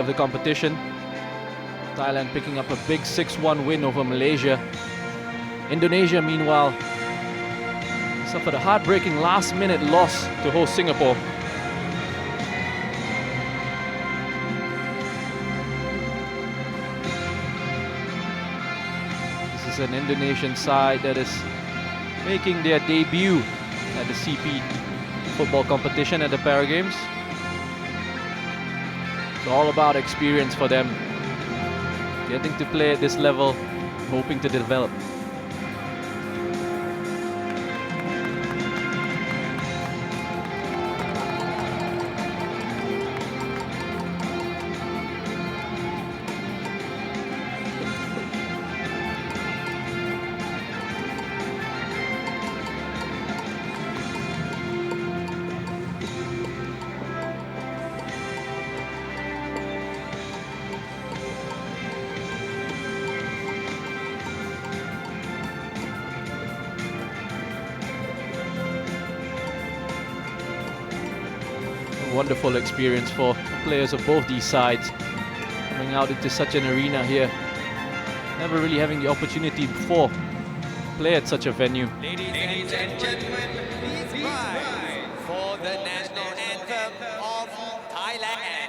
of the competition. Thailand picking up a big 6-1 win over Malaysia. Indonesia, meanwhile, suffered a heartbreaking last-minute loss to host Singapore. This is an Indonesian side that is making their debut at the CP football competition at the Para Games. It's all about experience for them, getting to play at this level, hoping to develop. Wonderful experience for players of both these sides, coming out into such an arena here, never really having the opportunity before to play at such a venue. Ladies and gentlemen, please rise for the national anthem of Thailand.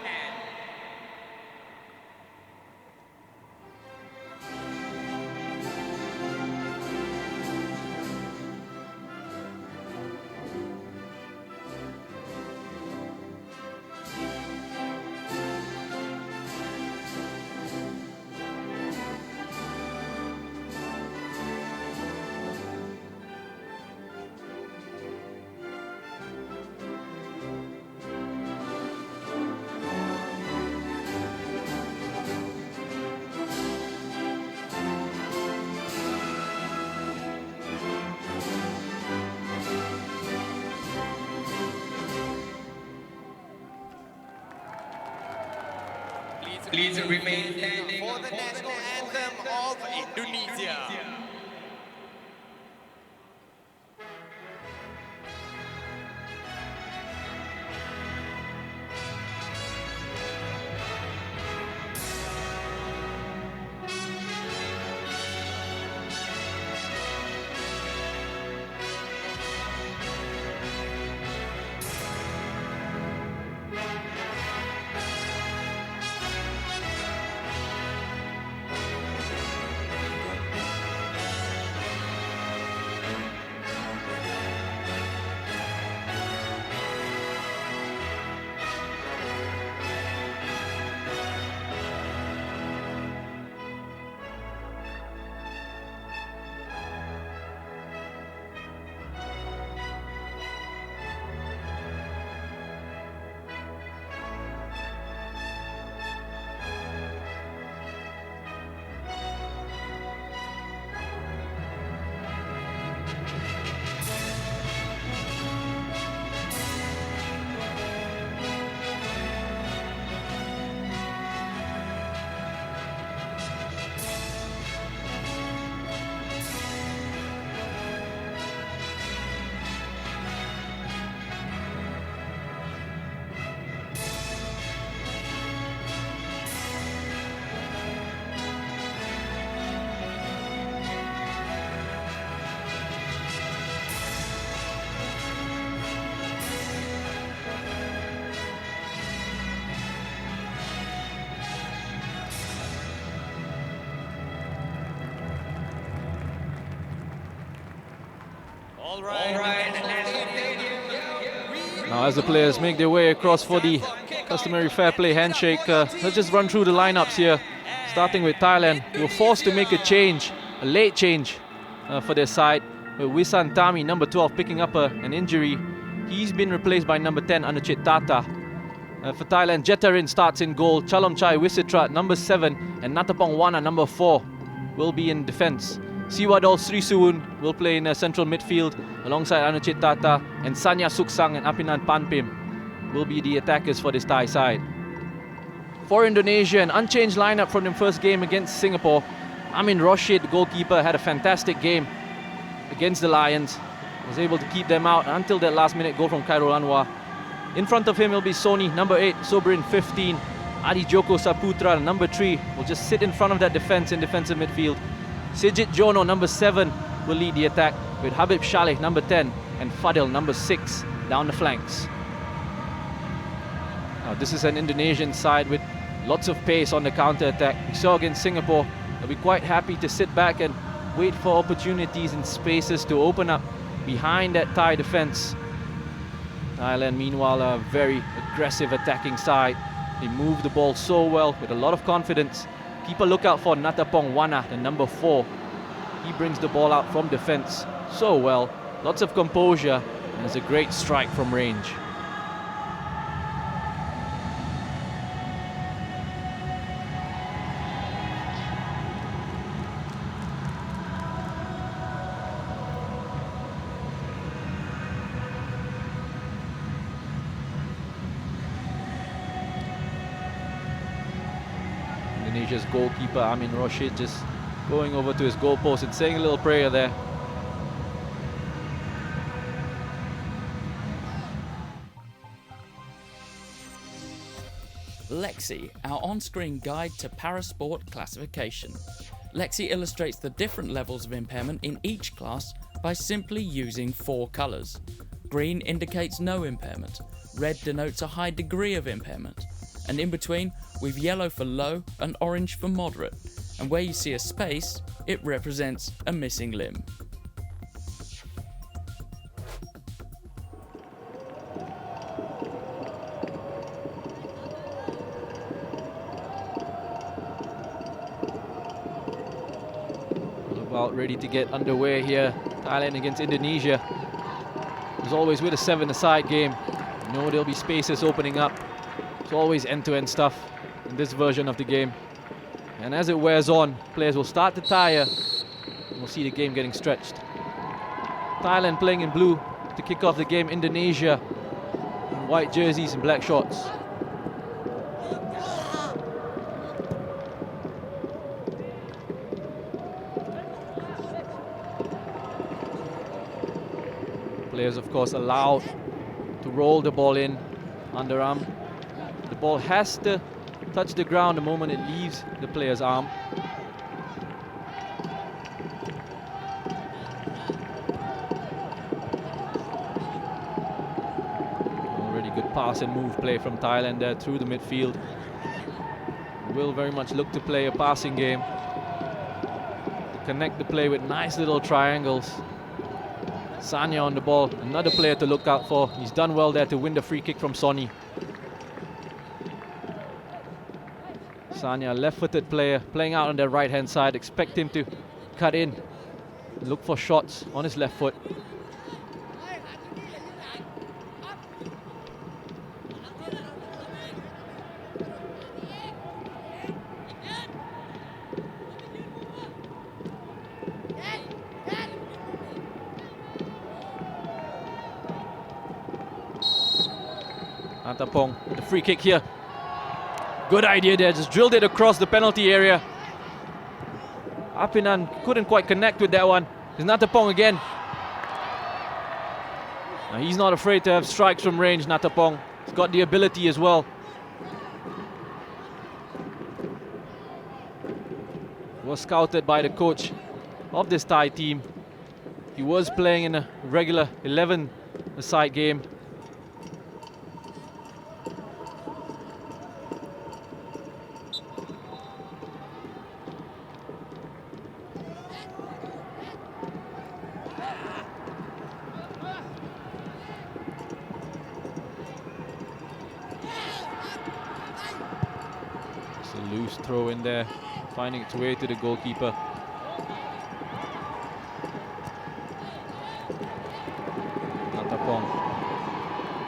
Please remain standing for the national anthem of Indonesia. Now as the players make their way across for the customary fair play handshake, let's just run through the lineups here. Starting with Thailand, who were forced to make a change, a late change for their side, with Wisan Tami, number 12, picking up an injury. He's been replaced by number 10, Anuchet Tata. For Thailand, Jetarin starts in goal, Chalomchai Wisitrat, number 7, and Natapong Wana, number 4, will be in defence. Siwadol Srisuun will play in central midfield alongside Anuchet Tata, and Sanya Suksang and Apinan Panpim will be the attackers for this Thai side. For Indonesia, an unchanged lineup from the first game against Singapore. Amin Rashid, goalkeeper, had a fantastic game against the Lions. Was able to keep them out until that last minute goal from Khairul Anwar. In front of him will be Sony, number 8, Sobrin, 15, Adi Joko Saputra, number 3, will just sit in front of that defense in defensive midfield. Sijit Jono, number 7, will lead the attack with Habib Shaleh, number 10, and Fadil, number 6, down the flanks. Now, this is an Indonesian side with lots of pace on the counter-attack. We saw against Singapore, they'll be quite happy to sit back and wait for opportunities and spaces to open up behind that Thai defense. Thailand, meanwhile, are a very aggressive attacking side. They move the ball so well with a lot of confidence. Keep a lookout for Natapong Wana, the number 4. He brings the ball out from defense so well. Lots of composure, and it's a great strike from range. Indonesia's goalkeeper Amin Rashid just going over to his goalpost and saying a little prayer there. Lexi, our on-screen guide to parasport classification. Lexi illustrates the different levels of impairment in each class by simply using 4 colours. Green indicates no impairment, red denotes a high degree of impairment, and in between we've yellow for low and orange for moderate, and where you see a space, it represents a missing limb. About ready to get underway here. Thailand against Indonesia. As always with a 7-a-side game, you know there'll be spaces opening up. It's always end-to-end stuff in this version of the game. And as it wears on, players will start to tire, and we'll see the game getting stretched. Thailand playing in blue to kick off the game. Indonesia in white jerseys and black shorts. Players, of course, allowed to roll the ball in underarm. The ball has to touch the ground the moment it leaves the player's arm. Already good pass and move play from Thailand there through the midfield. Will very much look to play a passing game, to connect the play with nice little triangles. Sanya on the ball, another player to look out for. He's done well there to win the free kick from Sonny. Sanya, left-footed player, playing out on the right-hand side. Expect him to cut in, look for shots on his left foot. Antapong with the free kick here. Good idea there, just drilled it across the penalty area. Apinan couldn't quite connect with that one. It's Natapong again. Now he's not afraid to have strikes from range, Natapong. He's got the ability as well. He was scouted by the coach of this Thai team. He was playing in a regular 11-a-side game. Loose throw in there, finding its way to the goalkeeper. Natapong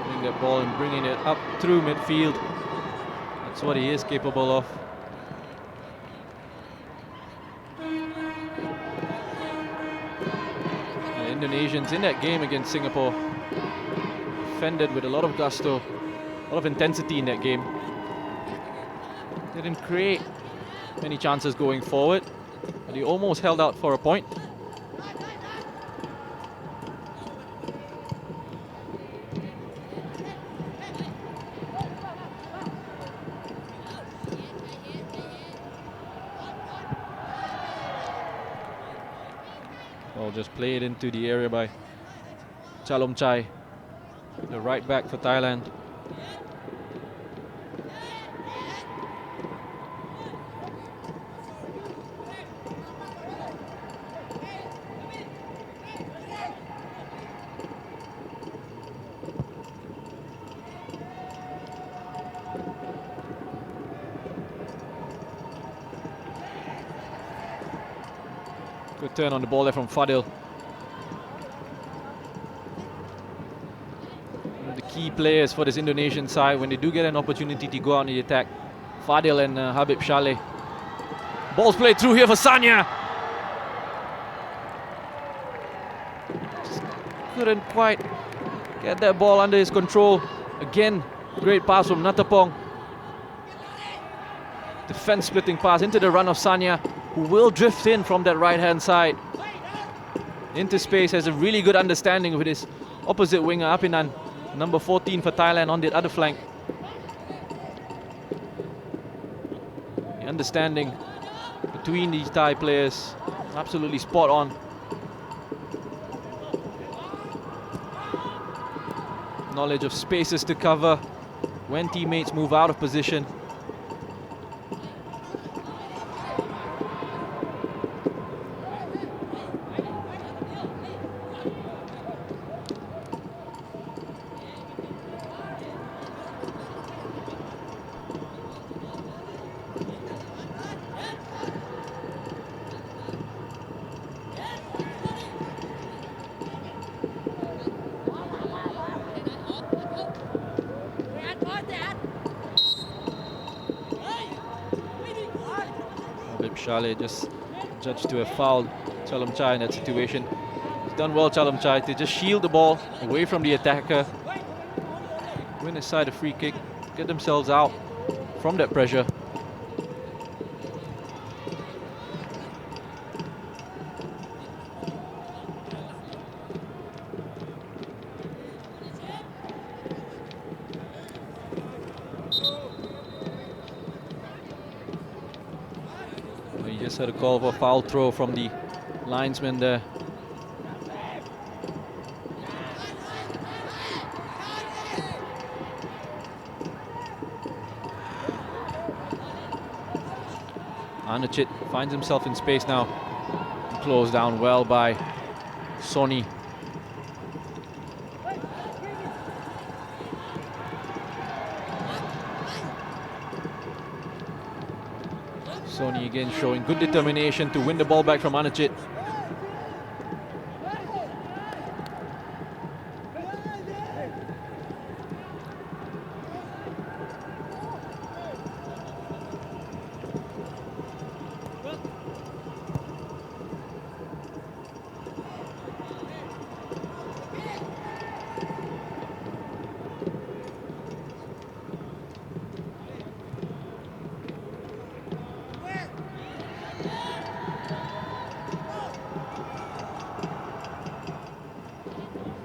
bringing that ball and bringing it up through midfield. That's what he is capable of. The Indonesians in that game against Singapore defended with a lot of gusto, a lot of intensity in that game. Didn't create many chances going forward, but he almost held out for a point. Ball just played into the area by Chalomchai, the right back for Thailand. Good turn on the ball there from Fadil. One of the key players for this Indonesian side when they do get an opportunity to go out in the attack. Fadil and Habib Shaleh. Ball's played through here for Sanya. Just couldn't quite get that ball under his control. Again, great pass from Natapong. Defense splitting pass into the run of Sanya, who will drift in from that right hand side into space. Has a really good understanding with his opposite winger Apinan, number 14 for Thailand, on the other flank. The understanding between these Thai players absolutely spot on. Knowledge of spaces to cover when teammates move out of position. Shaleh just judged to have fouled Chalomchai in that situation. He's done well, Chalomchai, to just shield the ball away from the attacker, win aside a free kick, get themselves out from that pressure. Just had a call for a foul throw from the linesman there. Anuchit finds himself in space now. Closed down well by Sony. Sony again showing good determination to win the ball back from Anuchit.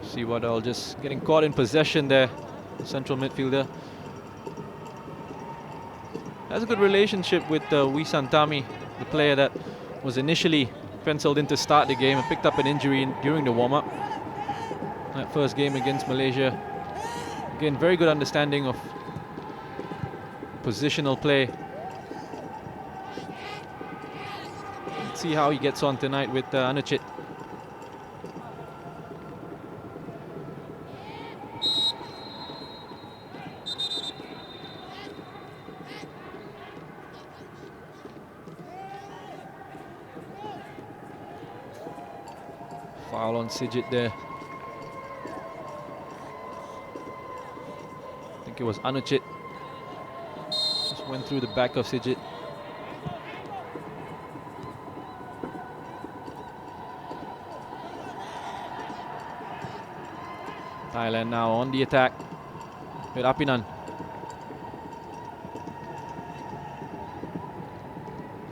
Siwadal just getting caught in possession there, the central midfielder. Has a good relationship with Wisan Tami, the player that was initially penciled in to start the game and picked up an injury during the warm-up. That first game against Malaysia. Again, very good understanding of positional play. Let's see how he gets on tonight with Anuchit. Foul on Sijit there. I think it was Anuchit. Just went through the back of Sijit. Thailand now on the attack with Apinan.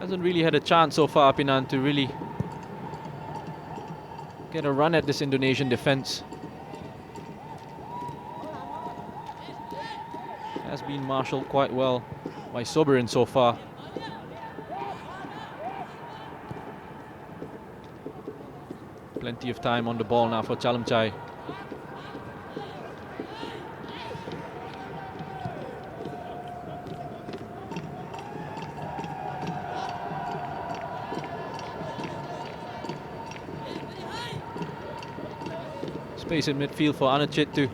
Hasn't really had a chance so far, Apinan, to really get a run at this Indonesian defense. Has been marshaled quite well by Soberin so far. Plenty of time on the ball now for Chalamchai. Space in midfield for Anachit to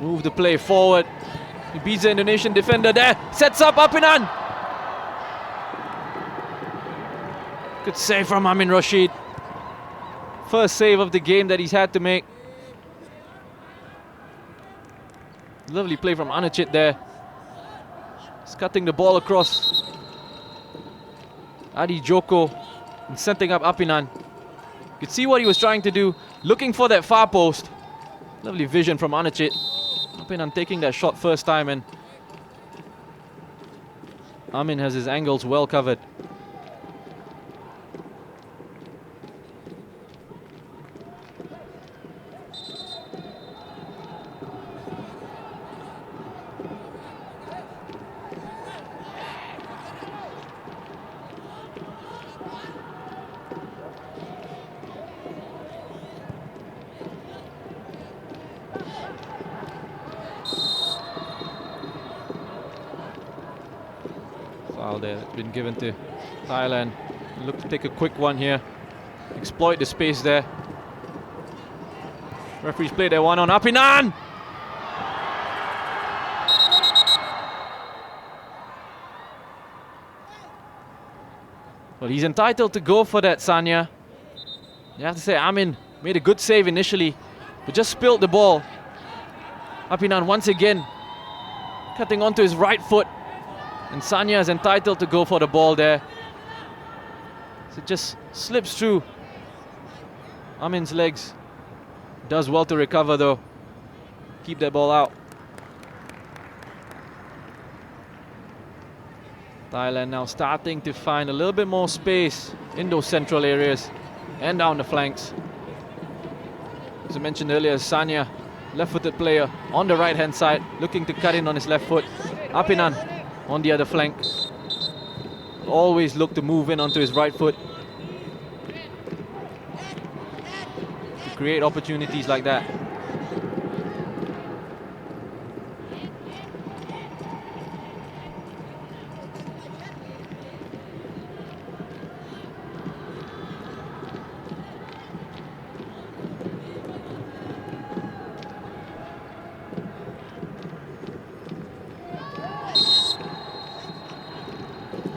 move the play forward. He beats the Indonesian defender there. Sets up Apinan. Good save from Amin Rashid. First save of the game that he's had to make. Lovely play from Anachit there. He's cutting the ball across Adi Joko and setting up Apinan. You could see what he was trying to do, looking for that far post. Lovely vision from Anachit. Apinan taking that shot first time, and Amin has his angles well covered. Foul there, been given to Thailand. Look to take a quick one here. Exploit the space there. Referees play their one on Apinan! Well, he's entitled to go for that, Sanya. You have to say Amin made a good save initially, but just spilled the ball. Apinan once again cutting onto his right foot. And Sanya is entitled to go for the ball there. So it just slips through Amin's legs. Does well to recover though. Keep that ball out. Thailand now starting to find a little bit more space in those central areas and down the flanks. As I mentioned earlier, Sanya, left-footed player on the right-hand side, looking to cut in on his left foot. Apinan on the other flank. Always look to move in onto his right foot to create opportunities like that.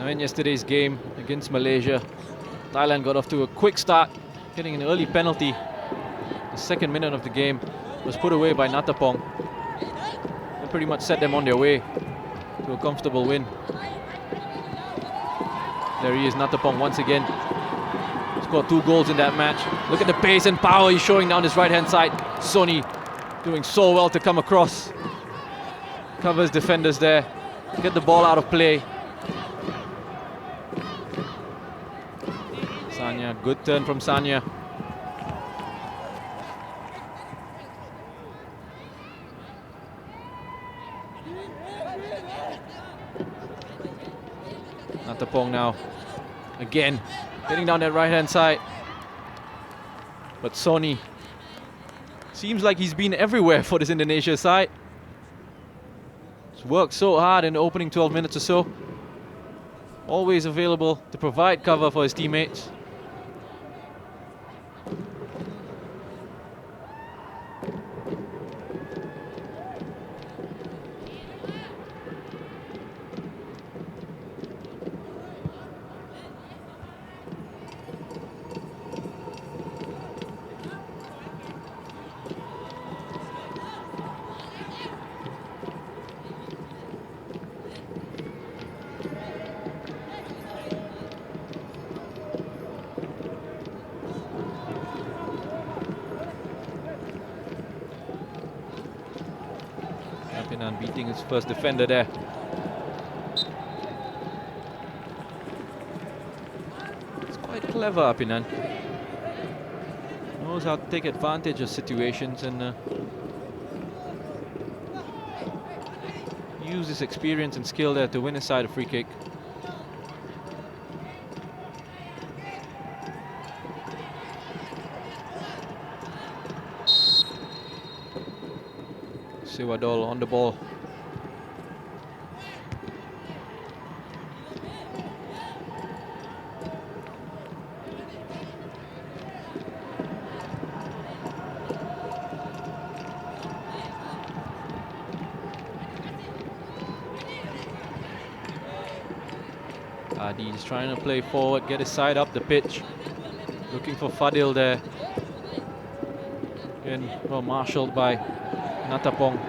In yesterday's game against Malaysia, Thailand got off to a quick start, getting an early penalty. The second minute of the game was put away by Natapong. That pretty much set them on their way to a comfortable win. There he is, Natapong once again. Scored 2 goals in that match. Look at the pace and power he's showing down his right-hand side. Sony doing so well to come across. Covers defenders there. Get the ball out of play. Sanya, good turn from Sanya. Natapong now, again, getting down that right-hand side. But Sony seems like he's been everywhere for this Indonesia side. He's worked so hard in the opening 12 minutes or so. Always available to provide cover for his teammates. Apinan beating his first defender there. It's quite clever, Apinan. Knows how to take advantage of situations and use his experience and skill there to win his side a free kick. Sewadol on the ball. Adi is trying to play forward, get his side up the pitch. Looking for Fadil there. And well marshalled by Natapong.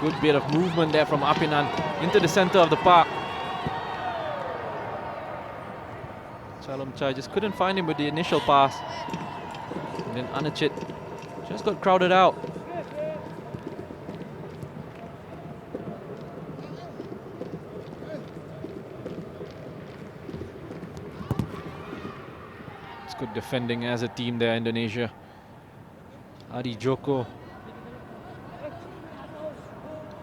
Good bit of movement there from Apinan into the center of the park. Chalom Chai just couldn't find him with the initial pass. And then Anachit just got crowded out. It's good defending as a team there, Indonesia. Adi Joko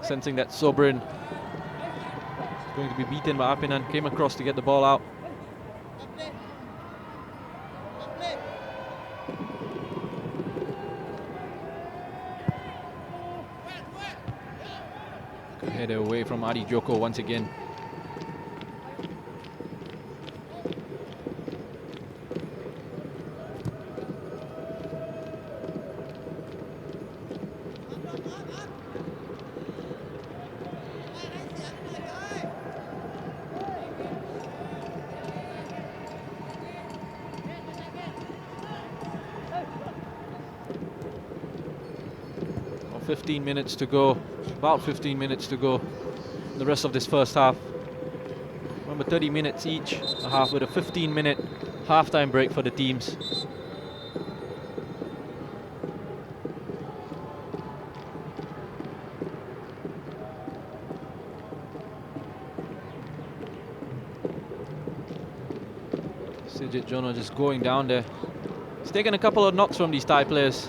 sensing that Sobrin is going to be beaten by Apinan, came across to get the ball out. Good header away from Adi Joko once again. About 15 minutes to go the rest of this first half. Remember, 30 minutes each, a half, with a 15-minute halftime break for the teams. Sijit Jono just going down there. He's taken a couple of knocks from these Thai players.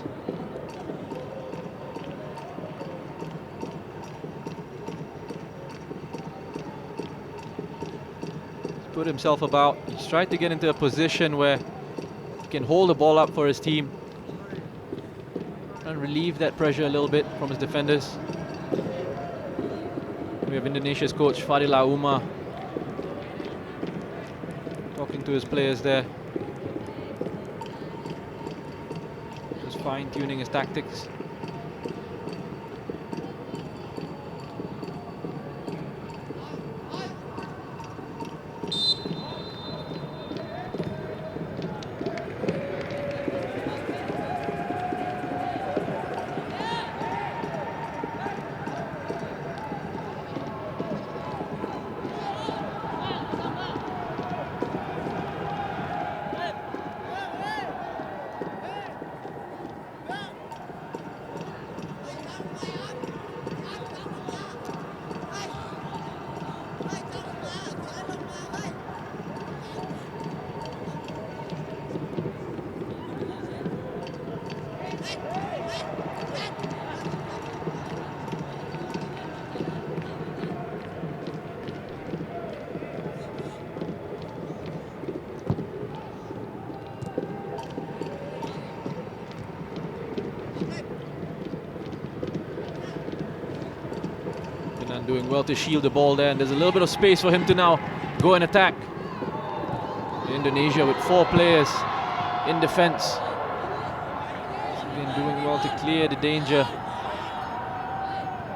Put himself about. He's tried to get into a position where he can hold the ball up for his team and relieve that pressure a little bit from his defenders. We have Indonesia's coach Fadila Umar talking to his players there, just fine-tuning his tactics. Doing well to shield the ball there, and there's a little bit of space for him to now go and attack. Indonesia with 4 players in defense. Again, doing well to clear the danger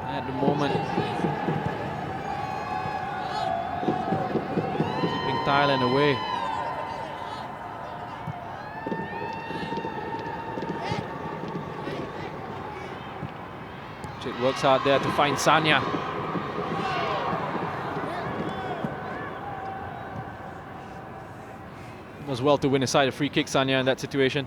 at the moment. Keeping Thailand away. Chit works hard there to find Sanya. Does well to win aside a free kick, Sanya, in that situation.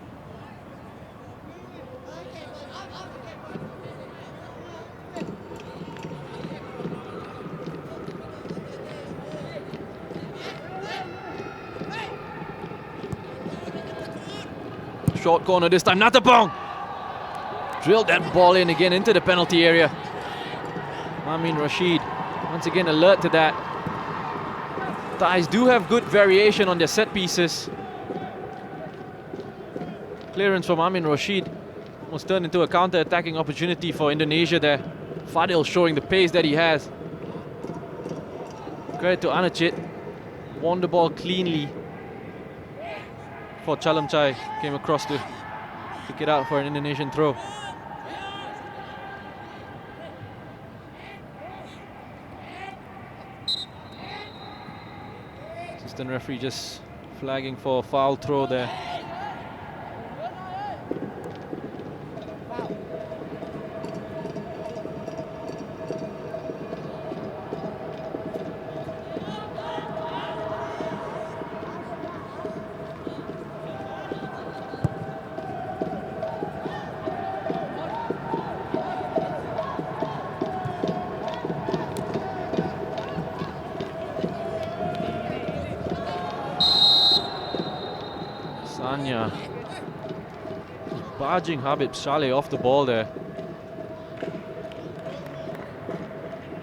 Short corner this time, Natapong! Drilled that ball in again into the penalty area. Amin Rashid, once again alert to that. Thais do have good variation on their set pieces. Clearance from Amin Rashid. Almost turned into a counter-attacking opportunity for Indonesia there. Fadil showing the pace that he has. Credit to Anachit. Won the ball cleanly. For Chalamchai came across to pick it out for an Indonesian throw. Assistant referee just flagging for a foul throw there. Sanya just barging Habib Saleh off the ball there.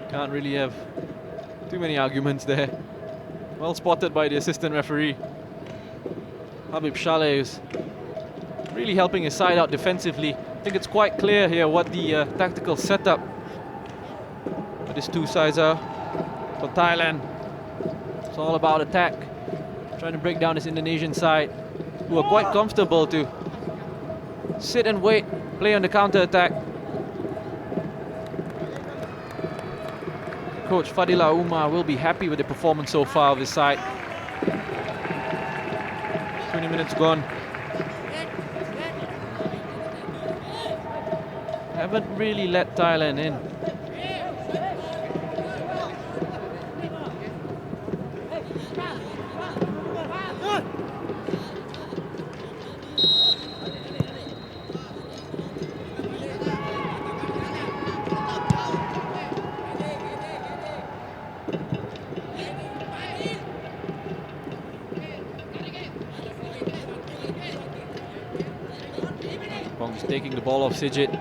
Can't really have too many arguments there. Well spotted by the assistant referee. Habib Saleh is really helping his side out defensively. I think it's quite clear here what the tactical setup for these two sides are. For Thailand, it's all about attack, trying to break down this Indonesian side, who are quite comfortable to sit and wait, play on the counter-attack. Coach Fadila Umar will be happy with the performance so far of his side. 20 minutes gone. Haven't really let Thailand in. He's taking the ball off Sijit.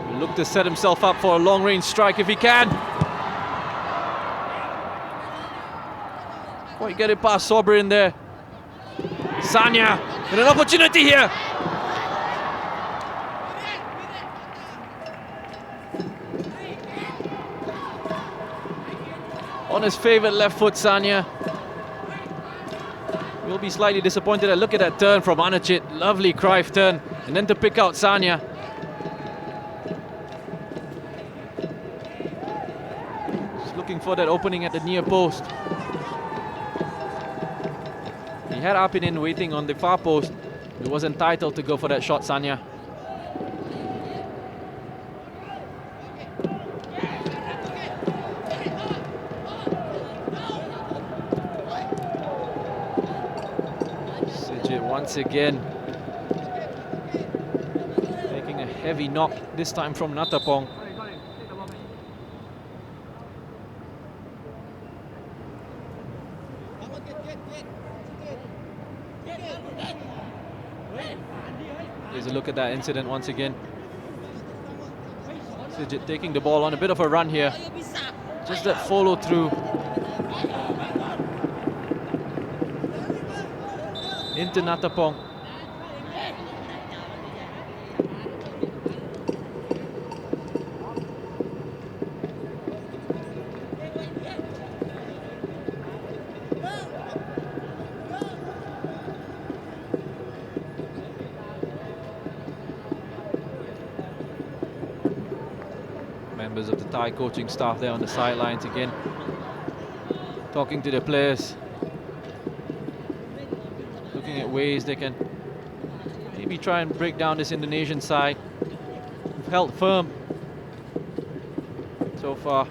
He'll look to set himself up for a long-range strike if he can. Quite get it past Sobri in there. Sanya with an opportunity here. On his favorite left foot, Sanya. Will be slightly disappointed. Look at that turn from Anachit. Lovely Cruyff turn. And then to pick out Sanya. Just looking for that opening at the near post. He had Apinin waiting on the far post. He was entitled to go for that shot, Sanya. Once again, taking a heavy knock, this time from Natapong. Here's a look at that incident once again. Sijit taking the ball on a bit of a run here. Just that follow through. Into Natapong. Members of the Thai coaching staff there on the sidelines again, talking to the players. Looking at ways they can maybe try and break down this Indonesian side. We've held firm so far.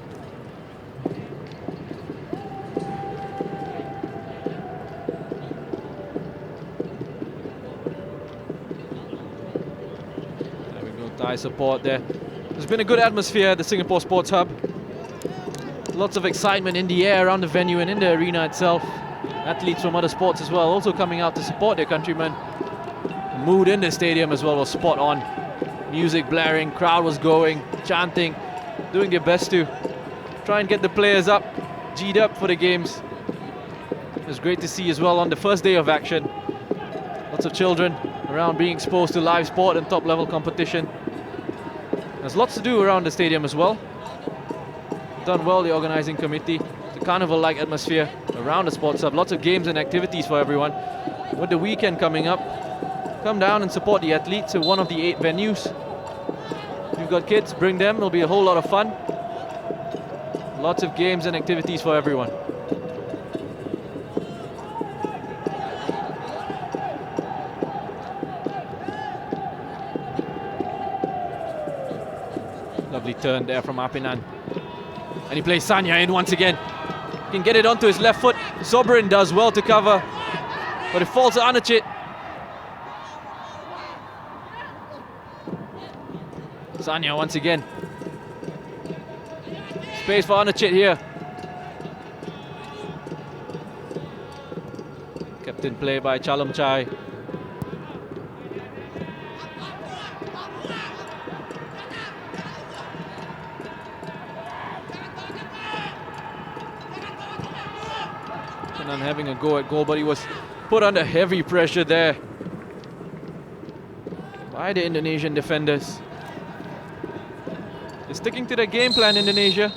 There we go, Thai support there. There's been a good atmosphere at the Singapore Sports Hub. Lots of excitement in the air around the venue and in the arena itself. Athletes from other sports as well also coming out to support their countrymen. The mood in the stadium as well was spot on. Music blaring, crowd was going, chanting, doing their best to try and get the players up, G'd up for the games. It was great to see as well on the first day of action. Lots of children around being exposed to live sport and top level competition. There's lots to do around the stadium as well. Done well, the organizing committee. The carnival-like atmosphere around the sports hub. Lots of games and activities for everyone. With the weekend coming up, come down and support the athletes at one of the 8 venues. If you've got kids, bring them. It'll be a whole lot of fun. Lots of games and activities for everyone. Lovely turn there from Apinan. And he plays Sanya in once again. He can get it onto his left foot. Sobrin does well to cover, but it falls to Anachit. Sanya once again. Space for Anachit here. Kept in play by Chalom Chai. Kenan having a go at goal, but he was put under heavy pressure there by the Indonesian defenders. They're sticking to their game plan, Indonesia.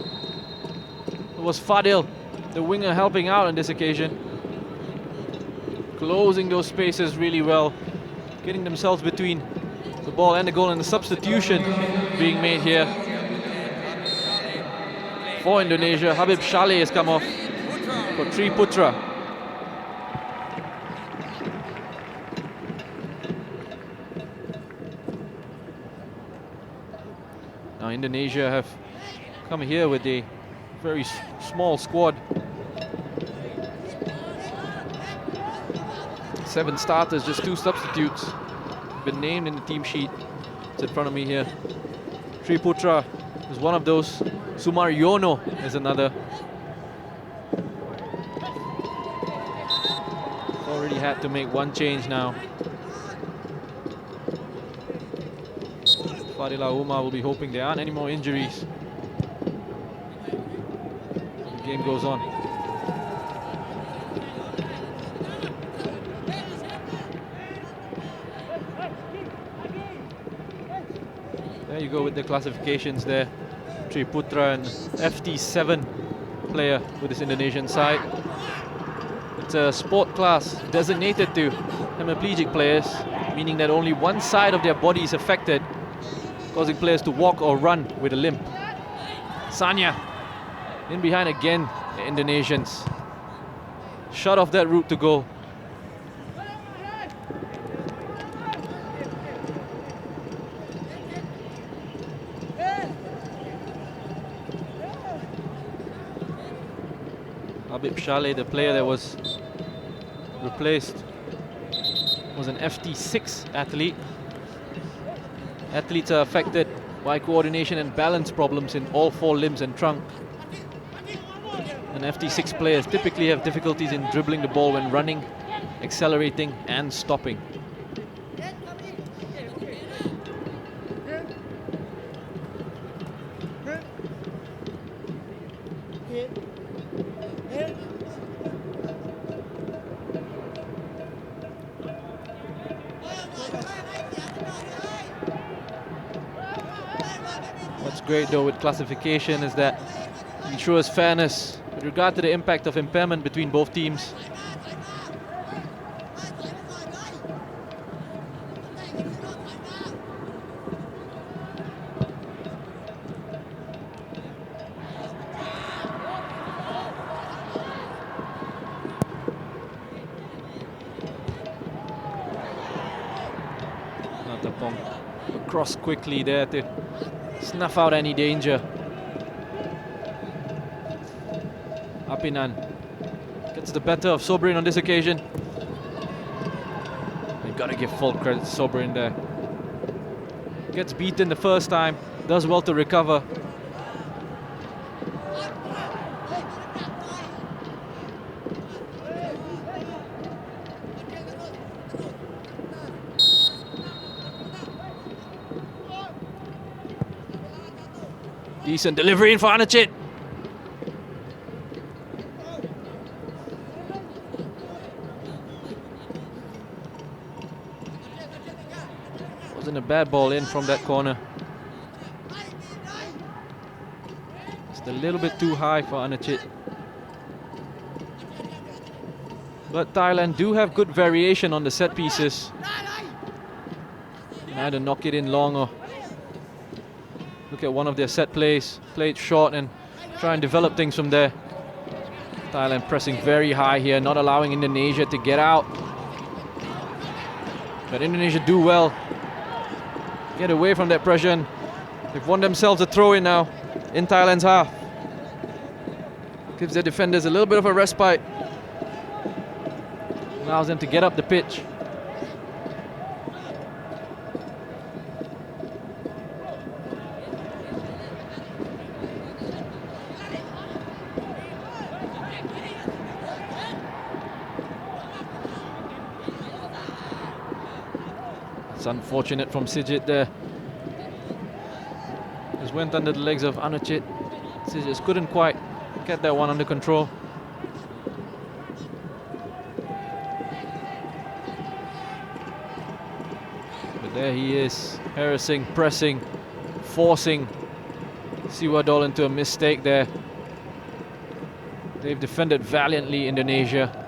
It was Fadil, the winger, helping out on this occasion. Closing those spaces really well. Getting themselves between the ball and the goal, and the substitution being made here. For Indonesia, Habib Shaleh has come off for Tri Putra. Now Indonesia have come here with a very small squad. 7 starters, just 2 substitutes. Been named in the team sheet. It's in front of me here. Tri Putra is one of those. Sumaryono is another. Already had to make 1 change now. Fadila Umar will be hoping there aren't any more injuries. The game goes on. There you go with the classifications there. Tri Putra, an FT7 player with this Indonesian side. It's a sport class designated to hemiplegic players, meaning that only one side of their body is affected, causing players to walk or run with a limp. Sanya in behind again, the Indonesians. Shut off that route to goal. Habib Shaleh, the player that was replaced, was an FT6 athlete. Athletes are affected by coordination and balance problems in all 4 limbs and trunk. And FT6 players typically have difficulties in dribbling the ball when running, accelerating and stopping. What's great though with classification is that it ensures fairness with regard to the impact of impairment between both teams. Natapong across quickly there to snuff out any danger. Apinan gets the better of Sobrin on this occasion. You've got to give full credit to Sobrin there. Gets beaten the first time, does well to recover. Decent delivery in for Anachit. Sent a bad ball in from that corner. Just a little bit too high for Anachit. But Thailand do have good variation on the set pieces. Can either knock it in long or look at one of their set plays, play it short and try and develop things from there. Thailand pressing very high here, not allowing Indonesia to get out. But Indonesia do well. Get away from that pressure, and they've won themselves a throw-in now in Thailand's half. Gives their defenders a little bit of a respite. Allows them to get up the pitch. It's unfortunate from Sijit there. Just went under the legs of Anachit. Sijit couldn't quite get that one under control. But there he is, harassing, pressing, forcing Siwadol into a mistake there. They've defended valiantly, Indonesia.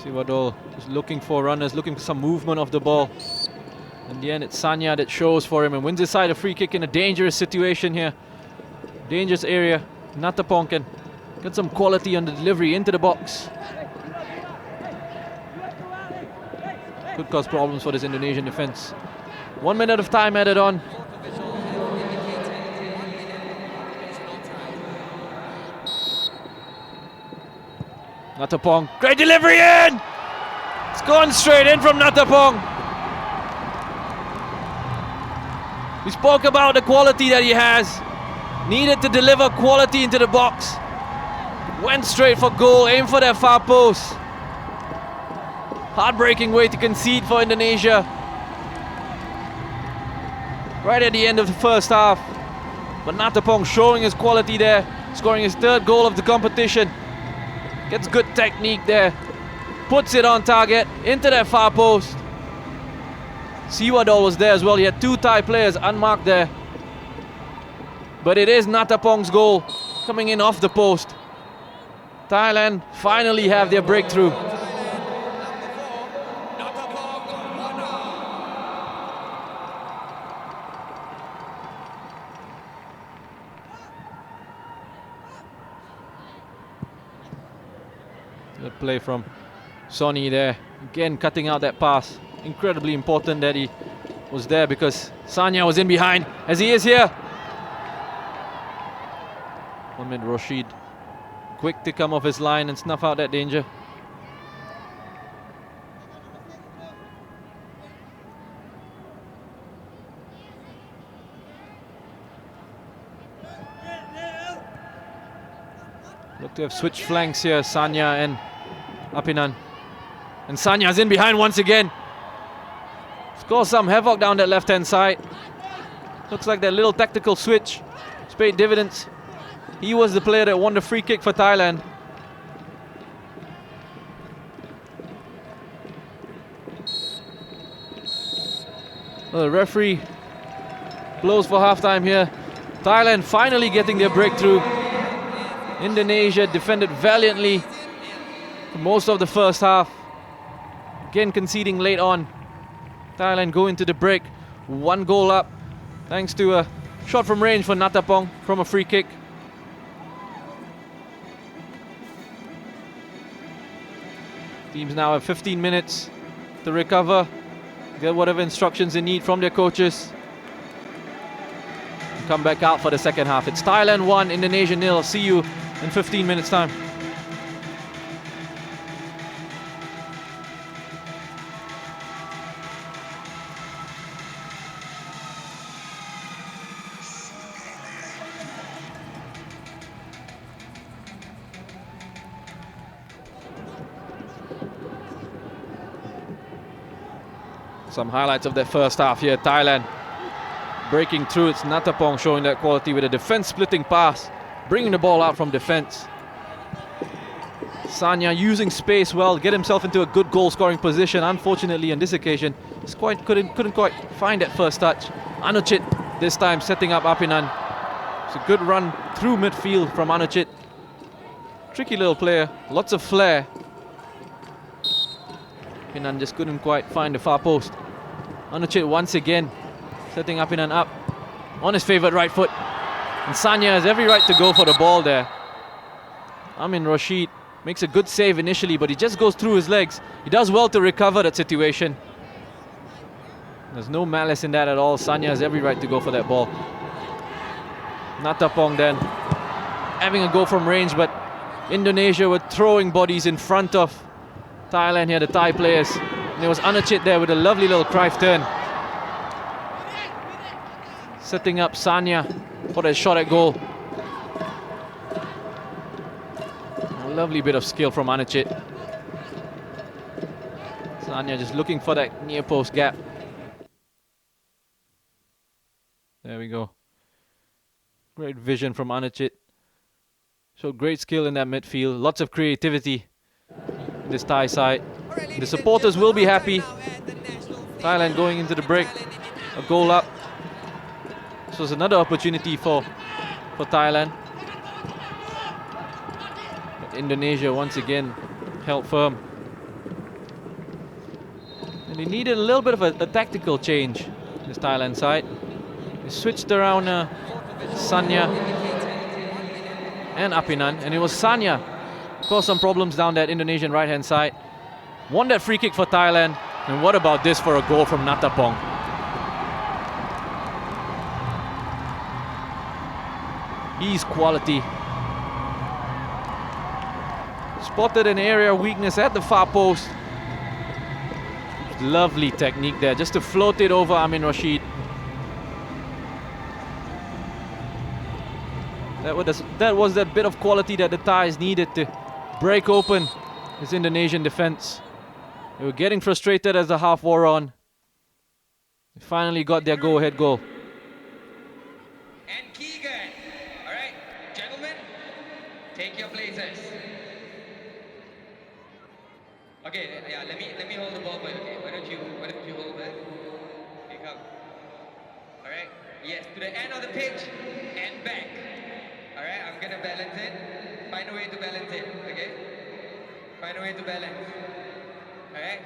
Siwadol is looking for runners, looking for some movement of the ball. In the end, it's Sanya that shows for him and wins aside a free kick in a dangerous situation here. Dangerous area. Natapong can get some quality on the delivery into the box. Could cause problems for this Indonesian defense. 1 minute of time added on. Natapong, great delivery in! It's gone straight in from Natapong. We spoke about the quality that he has. Needed to deliver quality into the box. Went straight for goal, aimed for that far post. Heartbreaking way to concede for Indonesia. Right at the end of the first half. But Natapong showing his quality there, scoring his third goal of the competition. Gets good technique there. Puts it on target, into that far post. Siwadol was there as well. He had two Thai players unmarked there. But it is Natapong's goal coming in off the post. Thailand finally have their breakthrough. Good play from Sonny there. Again, cutting out that pass. Incredibly important that he was there because Sanya was in behind, as he is here. Mohamed Rashid quick to come off his line and snuff out that danger. Look to have switched flanks here, Sanya and Apinan. And Sanya's in behind once again. Scores some havoc down that left-hand side. Looks like that little tactical switch has paid dividends. He was the player that won the free kick for Thailand. Well, the referee blows for halftime here. Thailand finally getting their breakthrough. Indonesia defended valiantly for most of the first half. Again conceding late on. Thailand go into the break. 1 goal up thanks to a shot from range for Natapong from a free kick. Teams now have 15 minutes to recover, get whatever instructions they need from their coaches, and come back out for the second half. It's Thailand 1, Indonesia 0. See you in 15 minutes time. Some highlights of their first half here. Thailand breaking through. It's Natapong showing that quality with a defense splitting pass, bringing the ball out from defense. Sanya using space well, get himself into a good goal scoring position. Unfortunately on this occasion, just couldn't quite find that first touch. Anuchit this time setting up Apinan. It's a good run through midfield from Anuchit. Tricky little player, lots of flair. Apinan just couldn't quite find the far post. Anuchit once again setting Apinan up on his favourite right foot. And Sanya has every right to go for the ball there. Amin Rashid makes a good save initially, but he just goes through his legs. He does well to recover that situation. There's no malice in that at all. Sanya has every right to go for that ball. Natapong then having a go from range, but Indonesia were throwing bodies in front of Thailand here, the Thai players. And there was Anuchit there with a lovely little Cruyff turn. Setting up Sanya for that shot at goal. A lovely bit of skill from Anuchit. Sanya just looking for that near post gap. There we go. Great vision from Anuchit. Showed great skill in that midfield. Lots of creativity in this Thai side. The supporters will be happy. Thailand going into the break. A goal up. This was another opportunity for Thailand. But Indonesia once again held firm. And they needed a little bit of a tactical change, this Thailand side. They switched around Sanya and Apinan, and it was Sanya caused some problems down that Indonesian right-hand side. Won that free kick for Thailand, and what about this for a goal from Natapong? He's quality. Spotted an area weakness at the far post. Lovely technique there, just to float it over Amin Rashid. That was that bit of quality that the Thais needed to break open this Indonesian defense. They were getting frustrated as the half wore on. They finally got their go-ahead goal. And Keegan. All right, gentlemen, take your places. Okay, yeah, let me hold the ball for you. Okay, why don't you hold that? Okay, come. All right. Yes, to the end of the pitch and back. All right, I'm gonna balance it. Find a way to balance it. Okay. Find a way to balance. All right.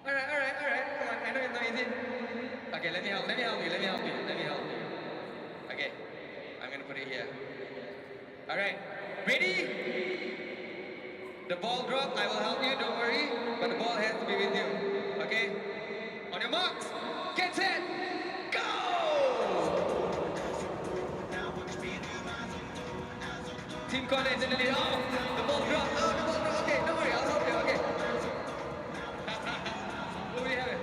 All right. Come on, I know it's not easy. Okay, let me help you. Okay, I'm gonna put it here. All right, ready? The ball drop, I will help you, don't worry. But the ball has to be with you, okay? On your marks, get set, go! Team corner is in the lead. Oh, the ball dropped. Okay, don't worry, I'll help you, okay? What do we have?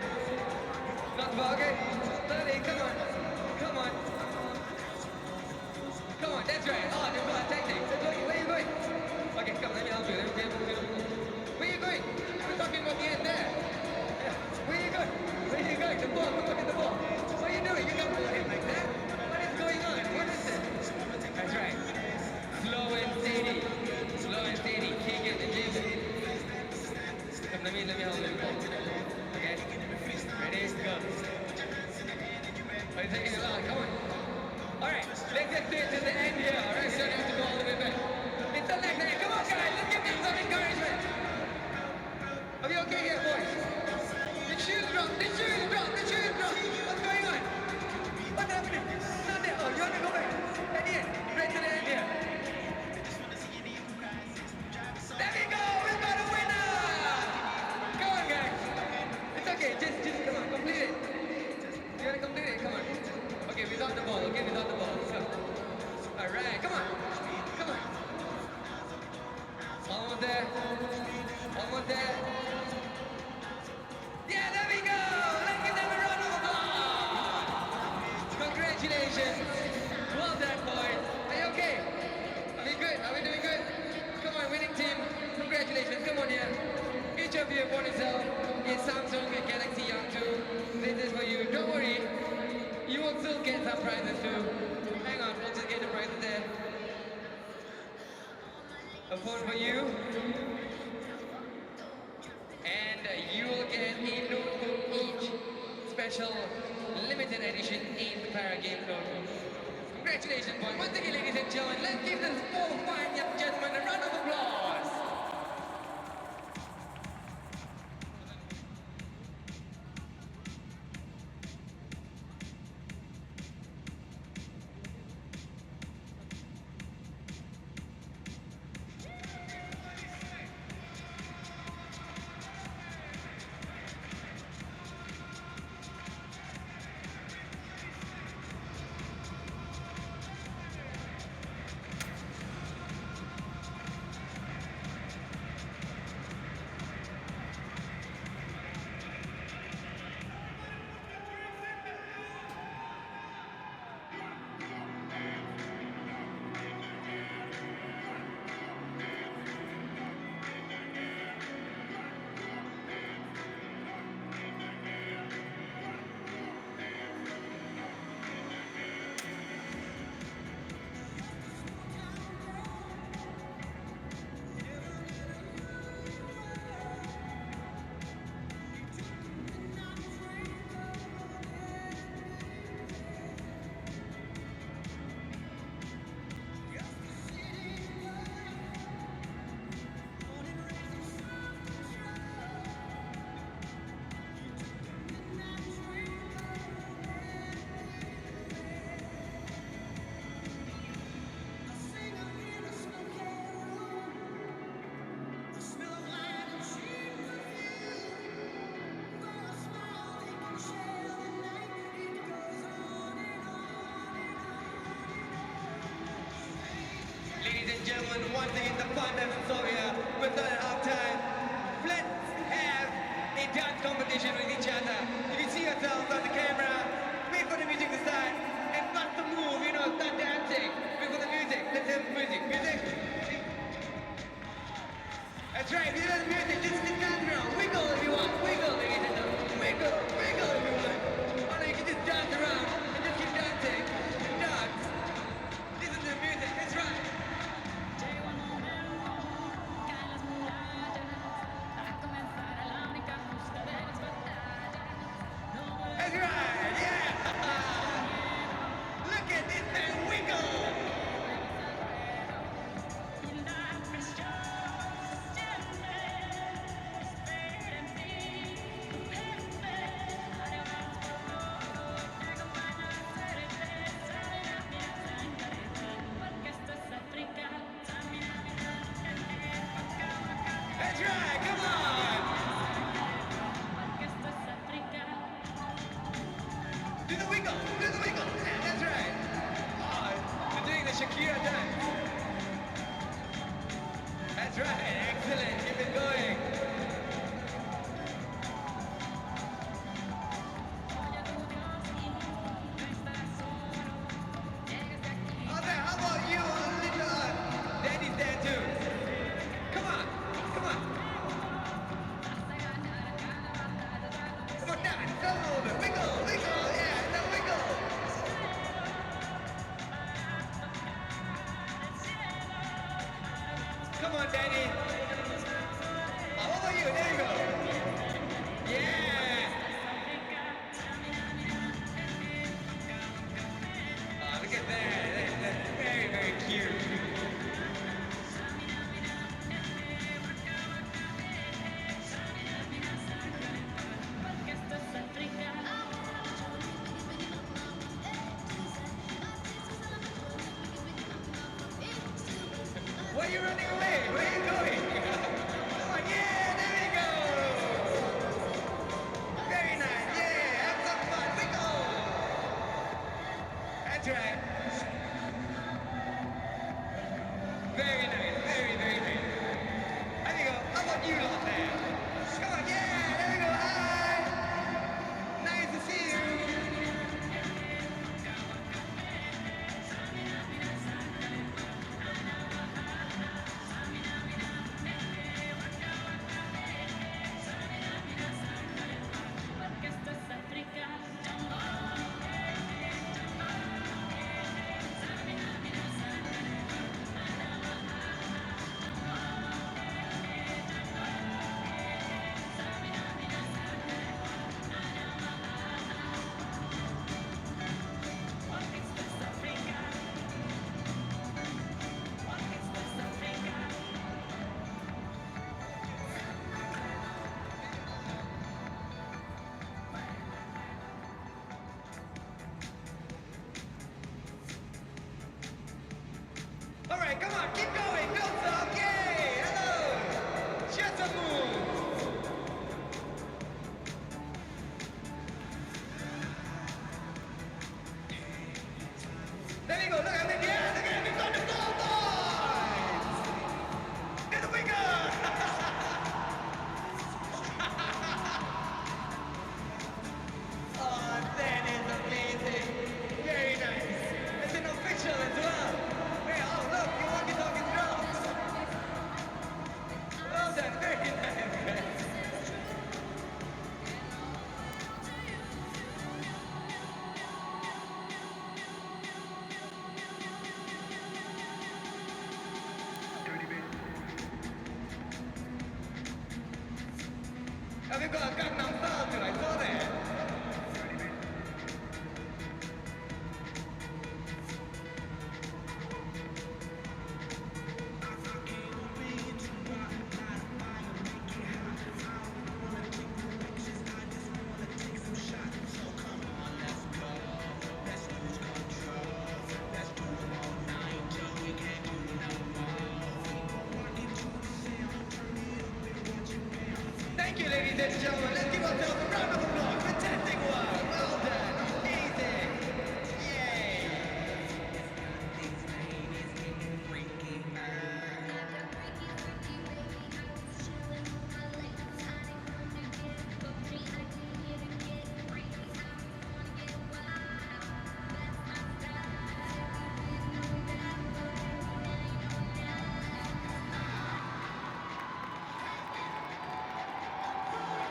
Not the ball, okay? 30, come on. Come on, that's right. Oh, they've got tactics. Where are you going? Okay, come, let me help you. Where are you going? We're talking about the end there. Yeah. Where are you going? The ball, look at the ball. What are you doing? You don't move it like that. What is going on? What is this? That's right. Slow and steady. support for you. And you will get a notebook each. Special limited edition 8th Para Game notebook. Congratulations, boys. Once again, ladies and gentlemen, let's give this four fine young gentlemen a round of applause. Ladies and gentlemen, once again the fun doesn't stop here. We're done at halftime. Let's have a dance competition with each other. If you see yourselves on the camera, wait for the music to start and start to move, start dancing. Wait for the music. Let's have music. Music. That's right, if you love music, just dance around. Wiggle if you want. Wiggle, ladies and gentlemen. Wiggle, wiggle if you want. Or you can just dance around and just keep dancing. Dance. Listen to the music. That's right. That's right, yeah! Look at this man wiggle! That's right, come on! Do the wiggle! Do the wiggle! Yeah, that's right! Oh, you're doing the Shakira dance! That's right, excellent! Keep it going! How about you, little Danny's there too? Come on! Come on! Come on, dance! Come on, wiggle! Wiggle! Yeah, the wiggle! Come on, Danny! How about you? There you go! Yeah! Oh, look at that! That's very, very cute! Why are you running away? Where are you going? Come on, yeah, there we go! Very nice, yeah, have some fun, wiggle! That's right. Very nice, very, very nice. I think, how about you lot there? Come on, yeah, there we go, hi! Nice to see you! All right, come on, keep going. Don't stop. Yay! Hello. Just a move. There we go. Look at it. Yeah, look at it. We've got the goal boys. Get the winger. Oh, that is amazing. Very nice. It's an official as well. Hey, oh, look, you want to talk drums. Well done. Very nice. Have you got a Gangnam Style too? I saw that. Thank you, ladies and gentlemen. Let's give ourselves a round of applause. Fantastic work. Well done. Amazing. Yay.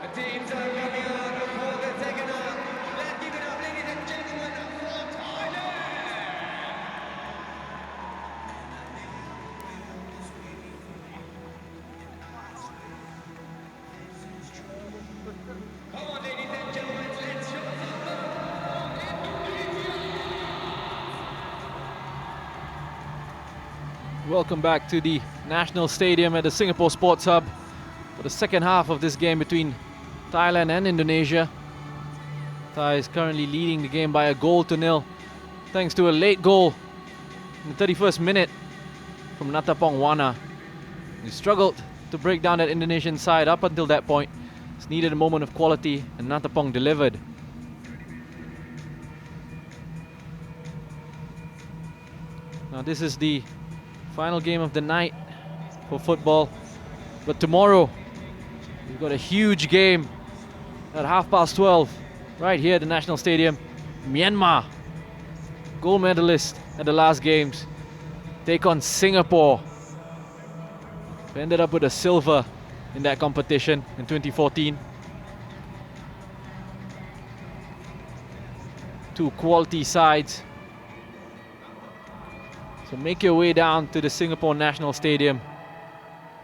The teams are coming out before the second half. Let's give it up, ladies and gentlemen, for Thailand. Come on, ladies and gentlemen, let's show some love for Indonesia. Welcome back to the National Stadium at the Singapore Sports Hub for the second half of this game between Thailand and Indonesia. Thai is currently leading the game by a goal to nil, thanks to a late goal in the 31st minute from Natapong Wana. He struggled to break down that Indonesian side up until that point. It's needed a moment of quality, and Natapong delivered. Now this is the final game of the night for football, but tomorrow we've got a huge game at 12:30 right here at the National Stadium. Myanmar, gold medalist at the last games, take on Singapore. We ended up with a silver in that competition in 2014. Two quality sides. So make your way down to the Singapore National Stadium,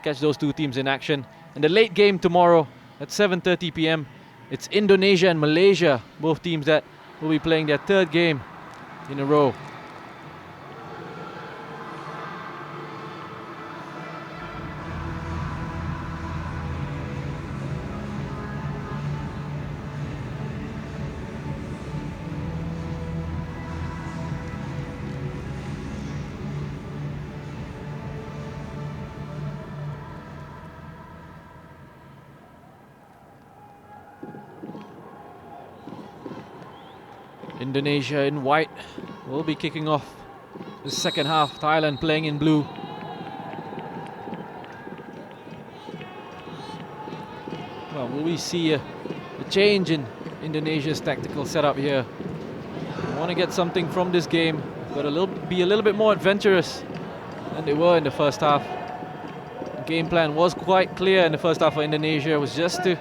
catch those two teams in action. And the late game tomorrow at 7:30 p.m. It's Indonesia and Malaysia, both teams that will be playing their third game in a row. Indonesia in white will be kicking off the second half. Thailand playing in blue. Well, will we see a change in Indonesia's tactical setup here? We want to get something from this game. Got to be a little bit more adventurous than they were in the first half. The game plan was quite clear in the first half for Indonesia. It was just to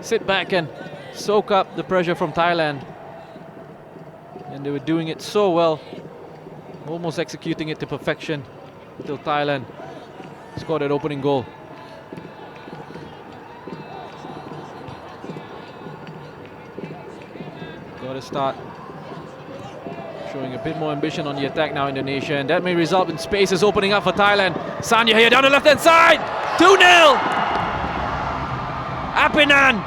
sit back and soak up the pressure from Thailand. And they were doing it so well, almost executing it to perfection until Thailand scored that opening goal. Got to start showing a bit more ambition on the attack now, Indonesia, and that may result in spaces opening up for Thailand. Sanya here down the left-hand side, 2-0! Apinan!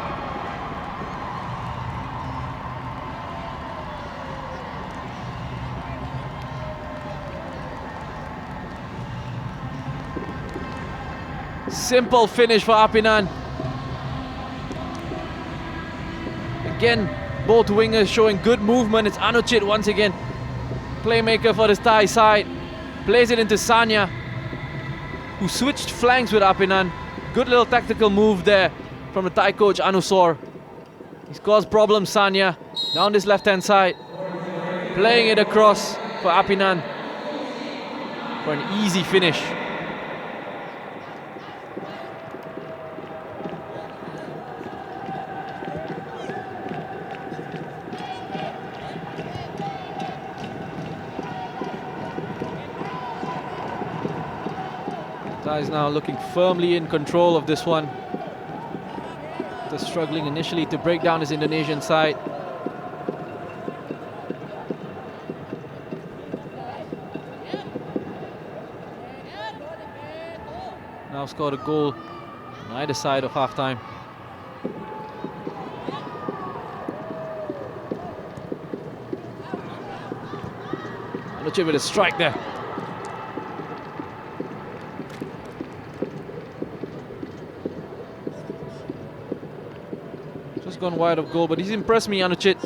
Simple finish for Apinan. Again, both wingers showing good movement. It's Anuchit once again, playmaker for the Thai side. Plays it into Sanya, who switched flanks with Apinan. Good little tactical move there from the Thai coach Anusor. He's caused problems, Sanya, down this left-hand side. Playing it across for Apinan for an easy finish. Thai is now looking firmly in control of this one. They're struggling initially to break down his Indonesian side. Now scored a goal on either side of half-time. Anuchit with a strike there. Just gone wide of goal, but he's impressed me, Anuchit.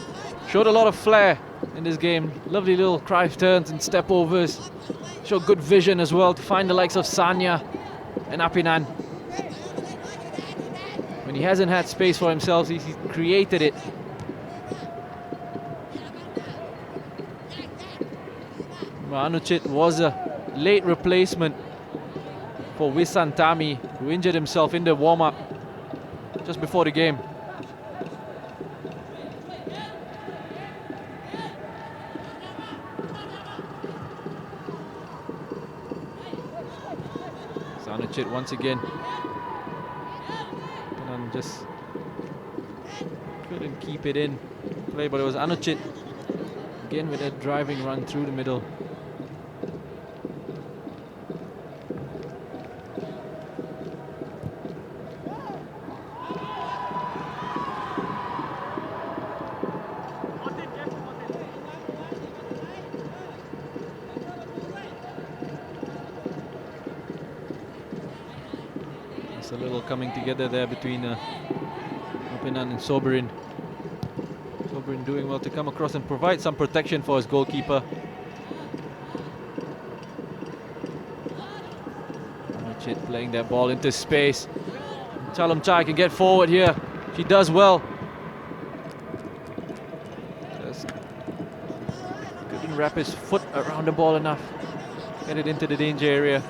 Showed a lot of flair in this game. Lovely little Cruyff turns and step overs. Showed good vision as well to find the likes of Sanya and Apinan. When he hasn't had space for himself, he's created it. Anuchit was a late replacement for Wisantami, who injured himself in the warm-up just before the game. Anuchit once again, and just couldn't keep it in play, but it was Anuchit again with that driving run through the middle. A little coming together there between Apinan and Soberin. Soberin doing well to come across and provide some protection for his goalkeeper. Anuchit playing that ball into space. Chalum Chai can get forward here. She does well. Just couldn't wrap his foot around the ball enough. Get it into the danger area.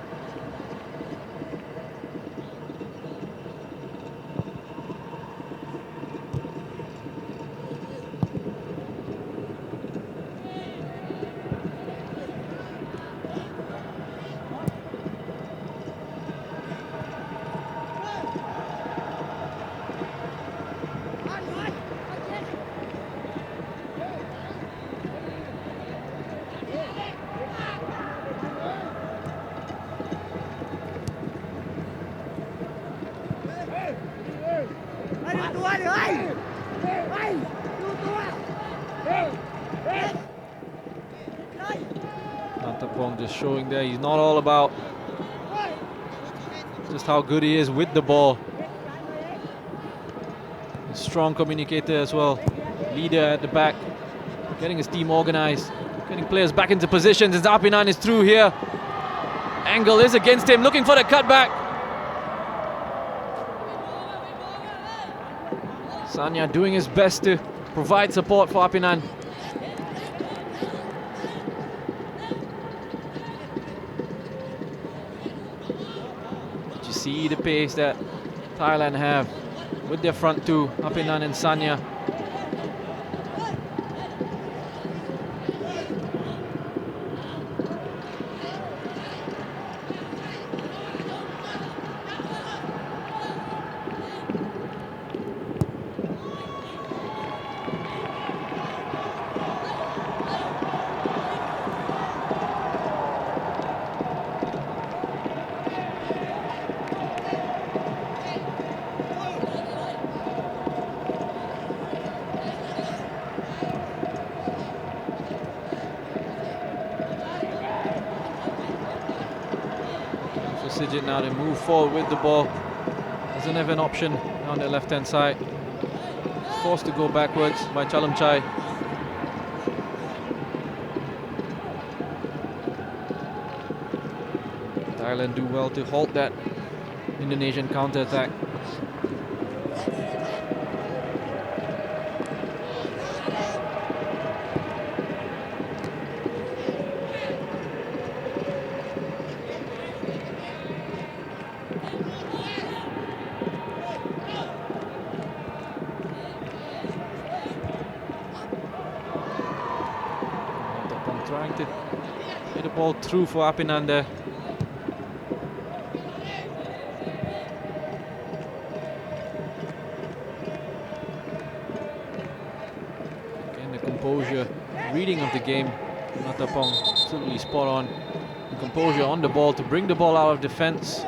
Antapong just showing there he's not all about just how good he is with the ball. A strong communicator as well. Leader at the back, getting his team organized, getting players back into positions as Apinan is through here. Angle is against him, looking for the cutback. Sanya doing his best to provide support for Apinan. Did you see the pace that Thailand have with their front two, Apinan and Sanya? Sijit now to move forward with the ball. Doesn't have an option on the left-hand side. Forced to go backwards by Chalamchai. Thailand do well to halt that Indonesian counter-attack. Trying to get the ball through for Apinan there. Again, the composure, reading of the game, Natapong absolutely spot on. The composure on the ball to bring the ball out of defense.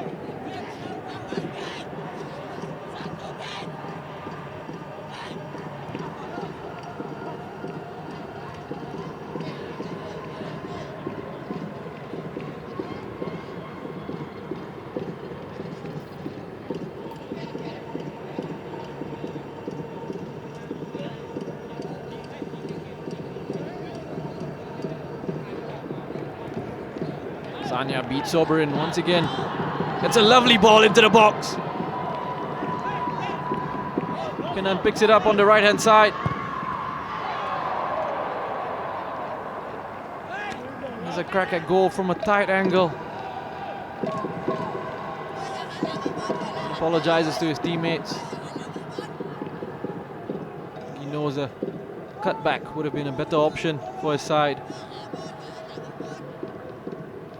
Sanya beats Soberin once again. That's a lovely ball into the box. Kenan picks it up on the right hand side. There's a crack at goal from a tight angle. Apologizes to his teammates. He knows a cutback would have been a better option for his side.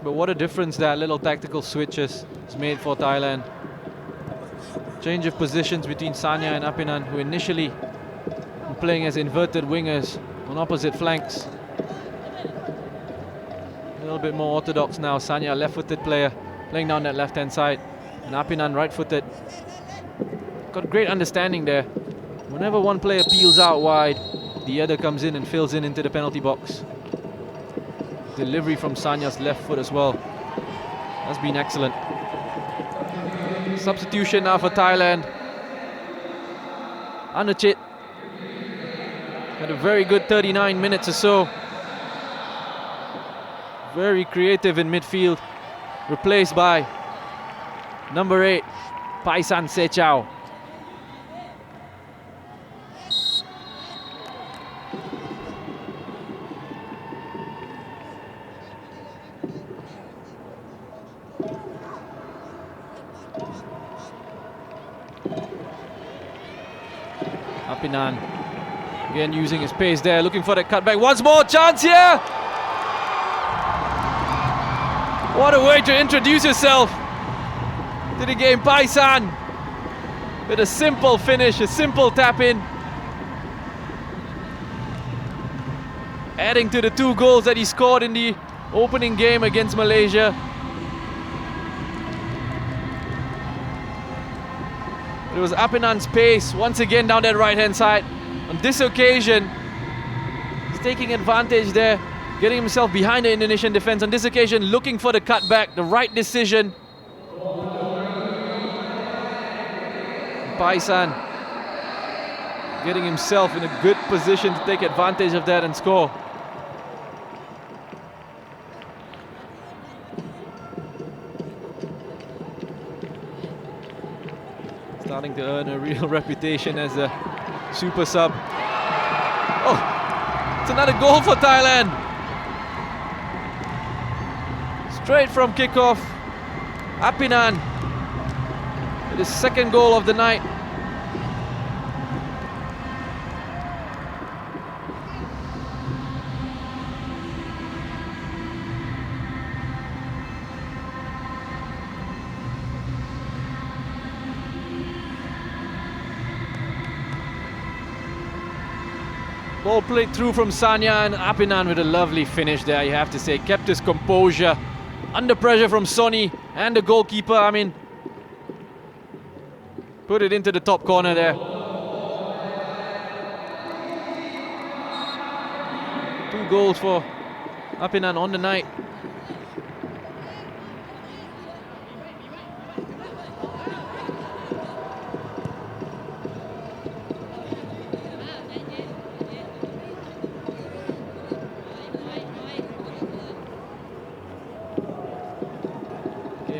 But what a difference that little tactical switches has made for Thailand. Change of positions between Sanya and Apinan, who initially were playing as inverted wingers on opposite flanks. A little bit more orthodox now. Sanya, left-footed player, playing down that left-hand side. And Apinan, right-footed. Got great understanding there. Whenever one player peels out wide, the other comes in and fills in into the penalty box. Delivery from Sanya's left foot as well. That's been excellent. Substitution now for Thailand. Anuchit had a very good 39 minutes or so. Very creative in midfield. Replaced by number 8, Paisan Sechao. Apinan again using his pace there, looking for the cutback. Once more, chance here! What a way to introduce yourself to the game. Paisan with a simple finish, a simple tap in. Adding to the 2 goals that he scored in the opening game against Malaysia. It was Apinan's pace once again down that right hand side. On this occasion, he's taking advantage there, getting himself behind the Indonesian defense. On this occasion, looking for the cutback, the right decision. Paisan getting himself in a good position to take advantage of that and score. Starting to earn a real reputation as a super sub. Oh, it's another goal for Thailand. Straight from kickoff. Apinan with his second goal of the night. Ball played through from Sanya, and Apinan with a lovely finish there, you have to say. Kept his composure under pressure from Sonny and the goalkeeper. I mean, put it into the top corner there. 2 goals for Apinan on the night.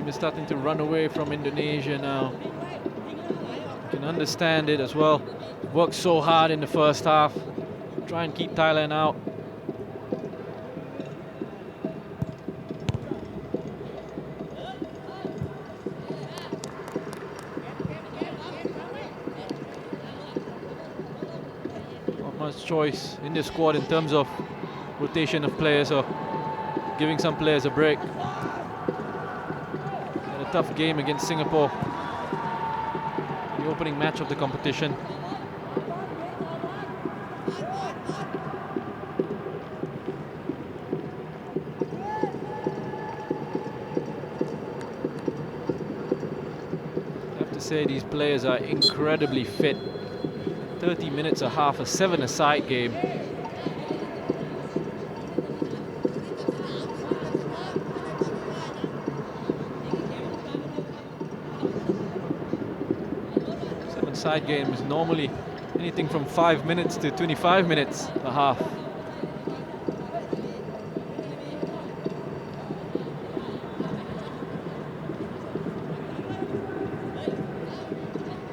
Game is starting to run away from Indonesia now. You can understand it as well. Worked so hard in the first half. Try and keep Thailand out. Not much choice in the squad in terms of rotation of players or giving some players a break. Had a tough game against Singapore. The opening match of the competition. I have to say these players are incredibly fit. 30 minutes a half, a 7-a-side game. Side game is normally anything from 5 minutes to 25 minutes a half.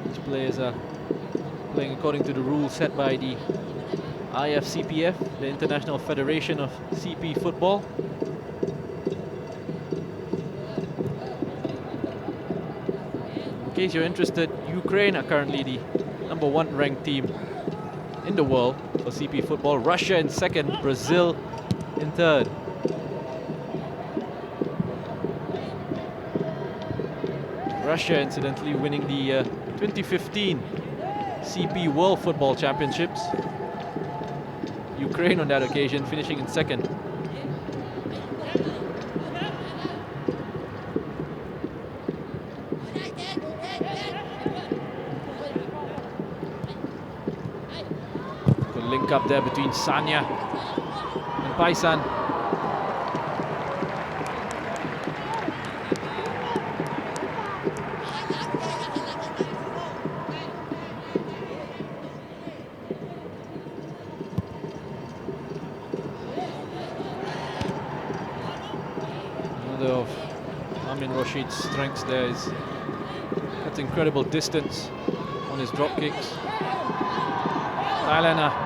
These players are playing according to the rules set by the IFCPF, the International Federation of CP Football. In case you're interested, Ukraine are currently the #1 ranked team in the world for CP football. Russia in second, Brazil in third. Russia incidentally winning the 2015 CP World Football Championships. Ukraine on that occasion finishing in second. Link up there between Sanya and Paisan. Another of Amin Rashid's strengths there is that's incredible distance on his drop kicks. Thailand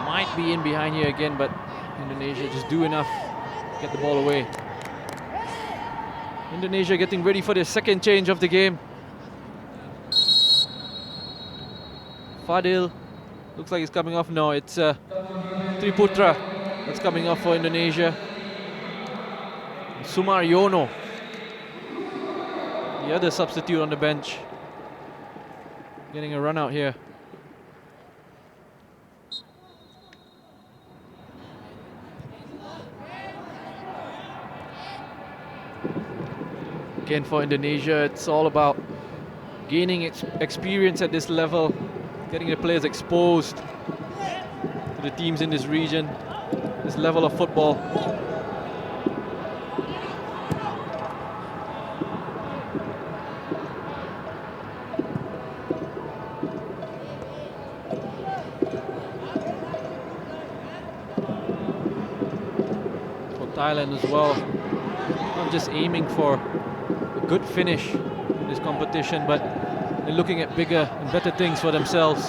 might be in behind here again, but Indonesia just do enough to get the ball away. Indonesia getting ready for their second change of the game. Fadil looks like he's coming off. No, it's Triputra that's coming off for Indonesia. Sumaryono, the other substitute on the bench, getting a run out here. Again, for Indonesia, it's all about gaining experience at this level, getting the players exposed to the teams in this region, this level of football. For Thailand as well, not just aiming for good finish in this competition, but they're looking at bigger and better things for themselves.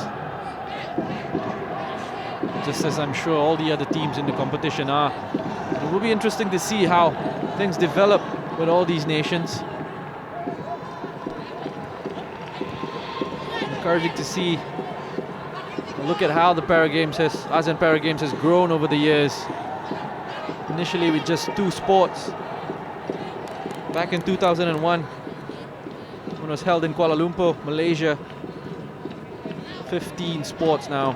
Just as I'm sure all the other teams in the competition are. It will be interesting to see how things develop with all these nations. Encouraging to see, look at how the ASEAN Para Games has grown over the years. Initially with just 2 sports. Back in 2001, when it was held in Kuala Lumpur, Malaysia. 15 sports now.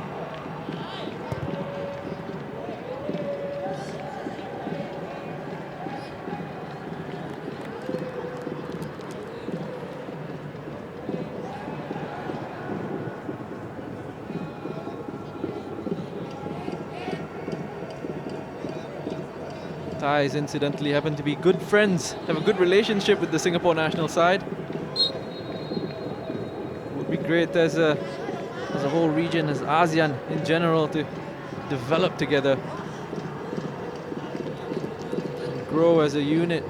Thais incidentally happen to be good friends, have a good relationship with the Singapore national side. Would be great as a whole region, as ASEAN in general, to develop together and grow as a unit.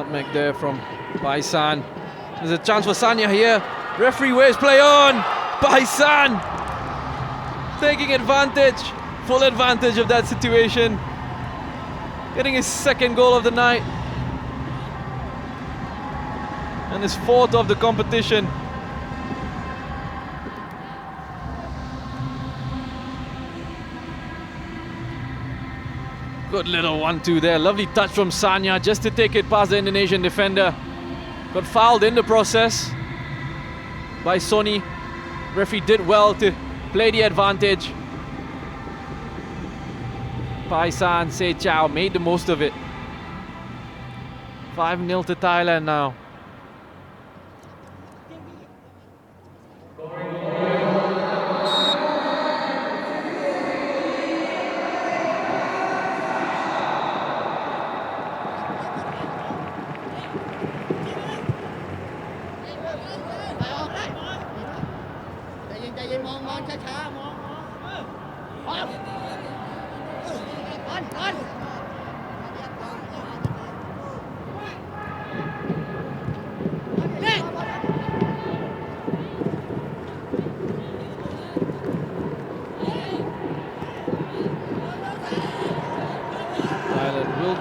nutmeg there from Baisan. There's a chance for Sanya here. Referee, where's play on? Baisan taking advantage, full advantage of that situation. Getting his second goal of the night. And his fourth of the competition. Good little 1-2 there. Lovely touch from Sanya just to take it past the Indonesian defender. Got fouled in the process by Sony. Referee did well to play the advantage. Paisan Se Chao made the most of it. 5-0 to Thailand now.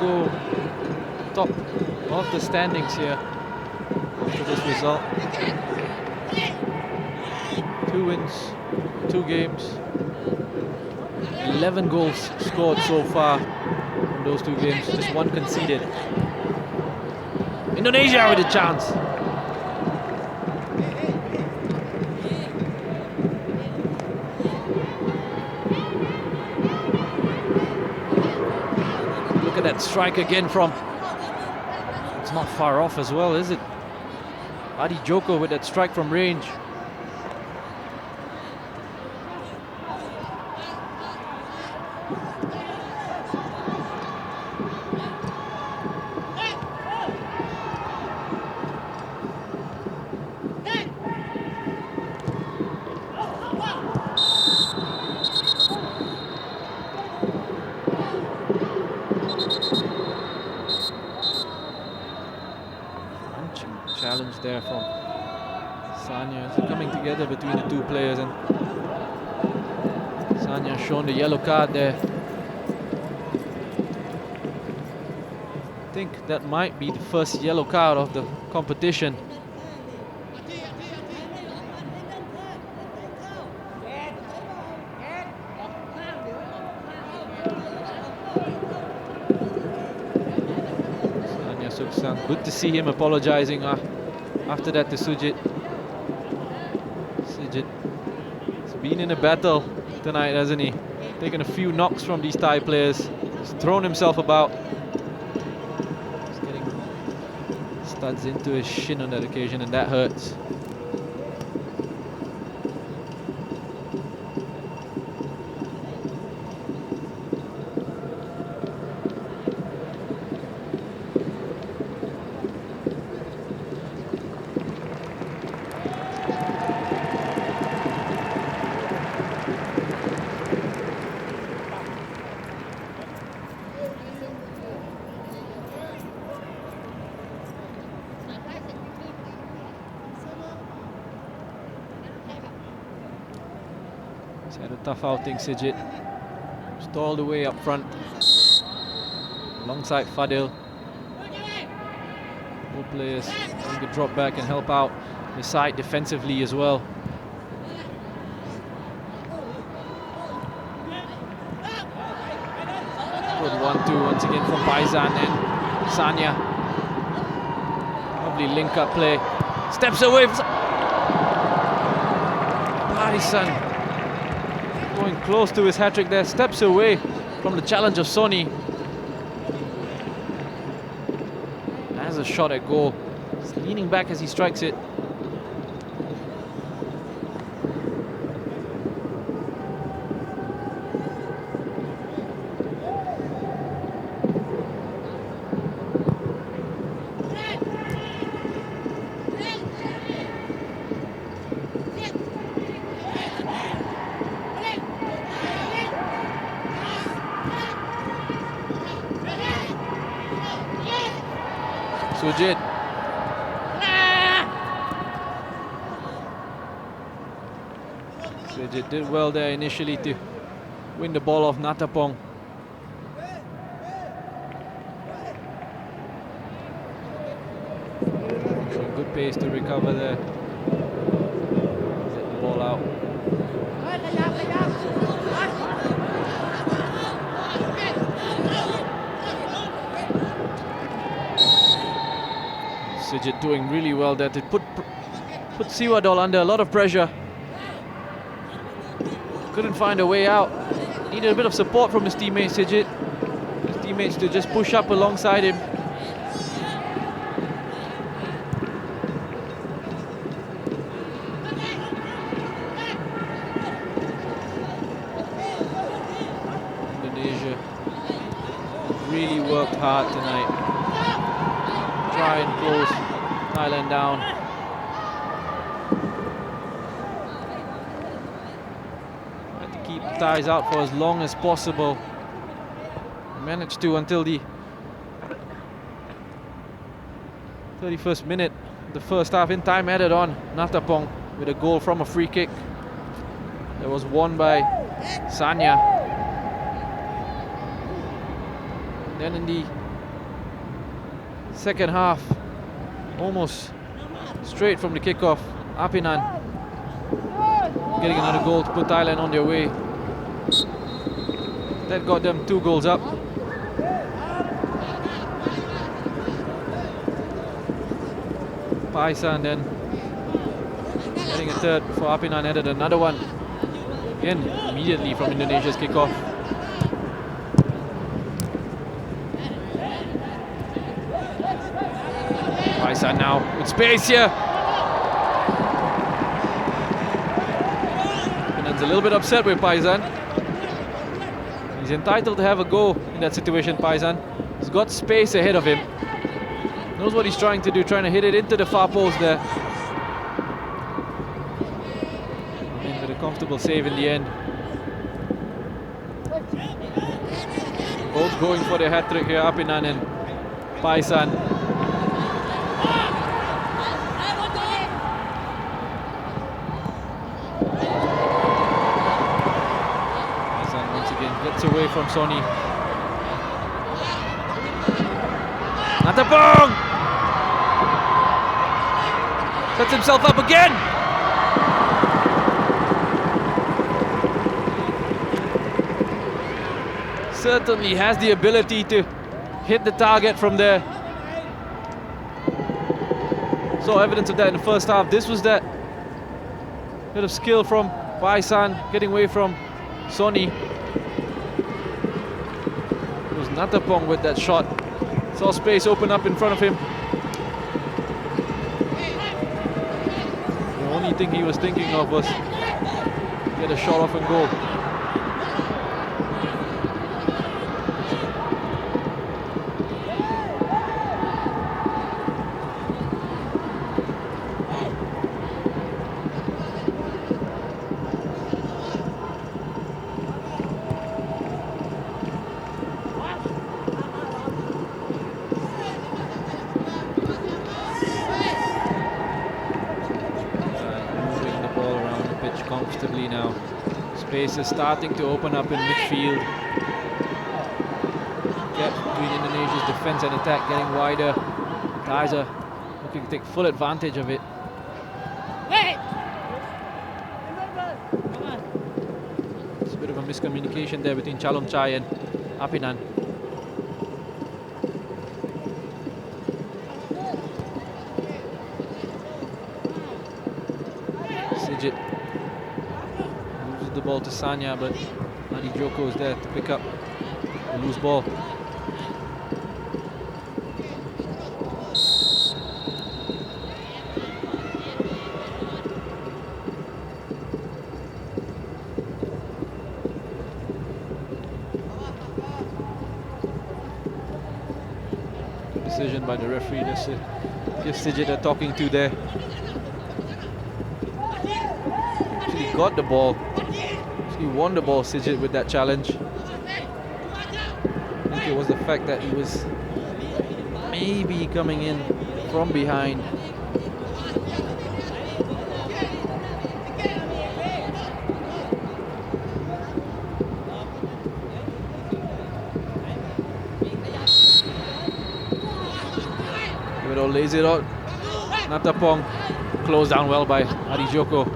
Go top of the standings here after this result. 2 wins, 2 games, 11 goals scored so far from those 2 games, just 1 conceded. Indonesia with a chance. That strike again from, it's not far off as well, is it? Adi Joko with that strike from range. Challenge there from Sanya. It's coming together between the 2 players, and Sanya shown the yellow card there. I think that might be the first yellow card of the competition. Good to see him apologizing after that to Sujit. Sujit has been in a battle tonight, hasn't he? Taken a few knocks from these Thai players. He's thrown himself about. He's getting studs into his shin on that occasion, and that hurts. He's had a tough outing, Sijit. Just all the way up front, alongside Fadil. All players trying to drop back and help out the side defensively as well. Good 1-2 once again from Paisan and Sanya. Lovely link-up play. Steps away. Paisan going close to his hat-trick there. Steps away from the challenge of Sony. Has a shot at goal. He's leaning back as he strikes it. Sujit. Sujit did well there initially to win the ball off Natapong. Showing good pace to recover there. Set the ball out. Sujit doing really well there to put Siwadol under a lot of pressure. Couldn't find a way out. Needed a bit of support from his teammate Sujit. His teammates to just push up alongside him. Indonesia really worked hard tonight. Try and close Thailand down. Tried to keep the Thais out for as long as possible. Managed to until the 31st minute, the first half. In time added on, Natapong with a goal from a free kick. That was won by Sanya. Then in the second half, almost straight from the kickoff, Apinan getting another goal to put Thailand on their way. That got them 2 goals up. Paisan then getting a third before Apinan added another one. Again, immediately from Indonesia's kickoff. Paisan now with space here. Apinan's a little bit upset with Paisan. He's entitled to have a go in that situation, Paisan. He's got space ahead of him. Knows what he's trying to do, trying to hit it into the far post there. And with a comfortable save in the end. Both going for the hat-trick here, Apinan and Paisan. Paisan once again gets away from Sony. Natapong! Sets himself up again! Certainly has the ability to hit the target from there. Saw evidence of that in the first half. This was that bit of skill from Paisan, getting away from Sony. It was Natapong with that shot. Saw space open up in front of him. The only thing he was thinking of was get a shot off and goal. Comfortably now. Space is starting to open up in midfield. Gap between Indonesia's defense and attack getting wider. Thais are looking to take full advantage of it. It's a bit of a miscommunication there between Chalongchai and Apinan. Sijit the ball to Sanya, but Adi Joko is there to pick up the loose ball. Decision by the referee. Just give Sijit a talking to there. Actually got the ball. He won the ball, Sijit, with that challenge. I think it was the fact that he was maybe coming in from behind. Widow lays it out. Natapong closed down well by Adi Joko.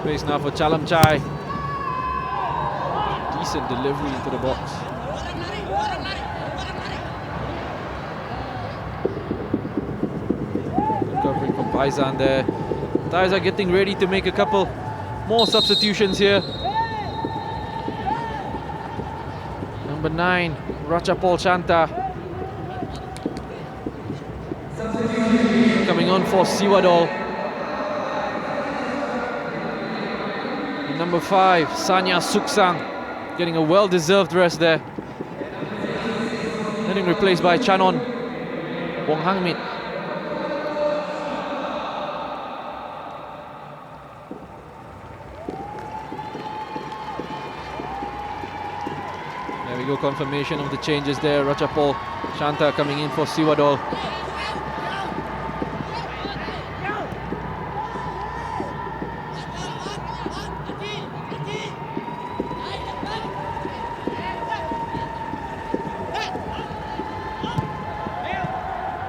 Space now for Chalam Chai. Decent delivery into the box. Recovering from Paisan there. Thais are getting ready to make a couple more substitutions here. Number 9, Ratchapol Chanta. Coming on for Siwadol. And number 5, Sanya Suksang, getting a well-deserved rest there. Getting replaced by Chanon Wong Hangmit. There we go, confirmation of the changes there. Ratchapol Chanta coming in for Siwadol.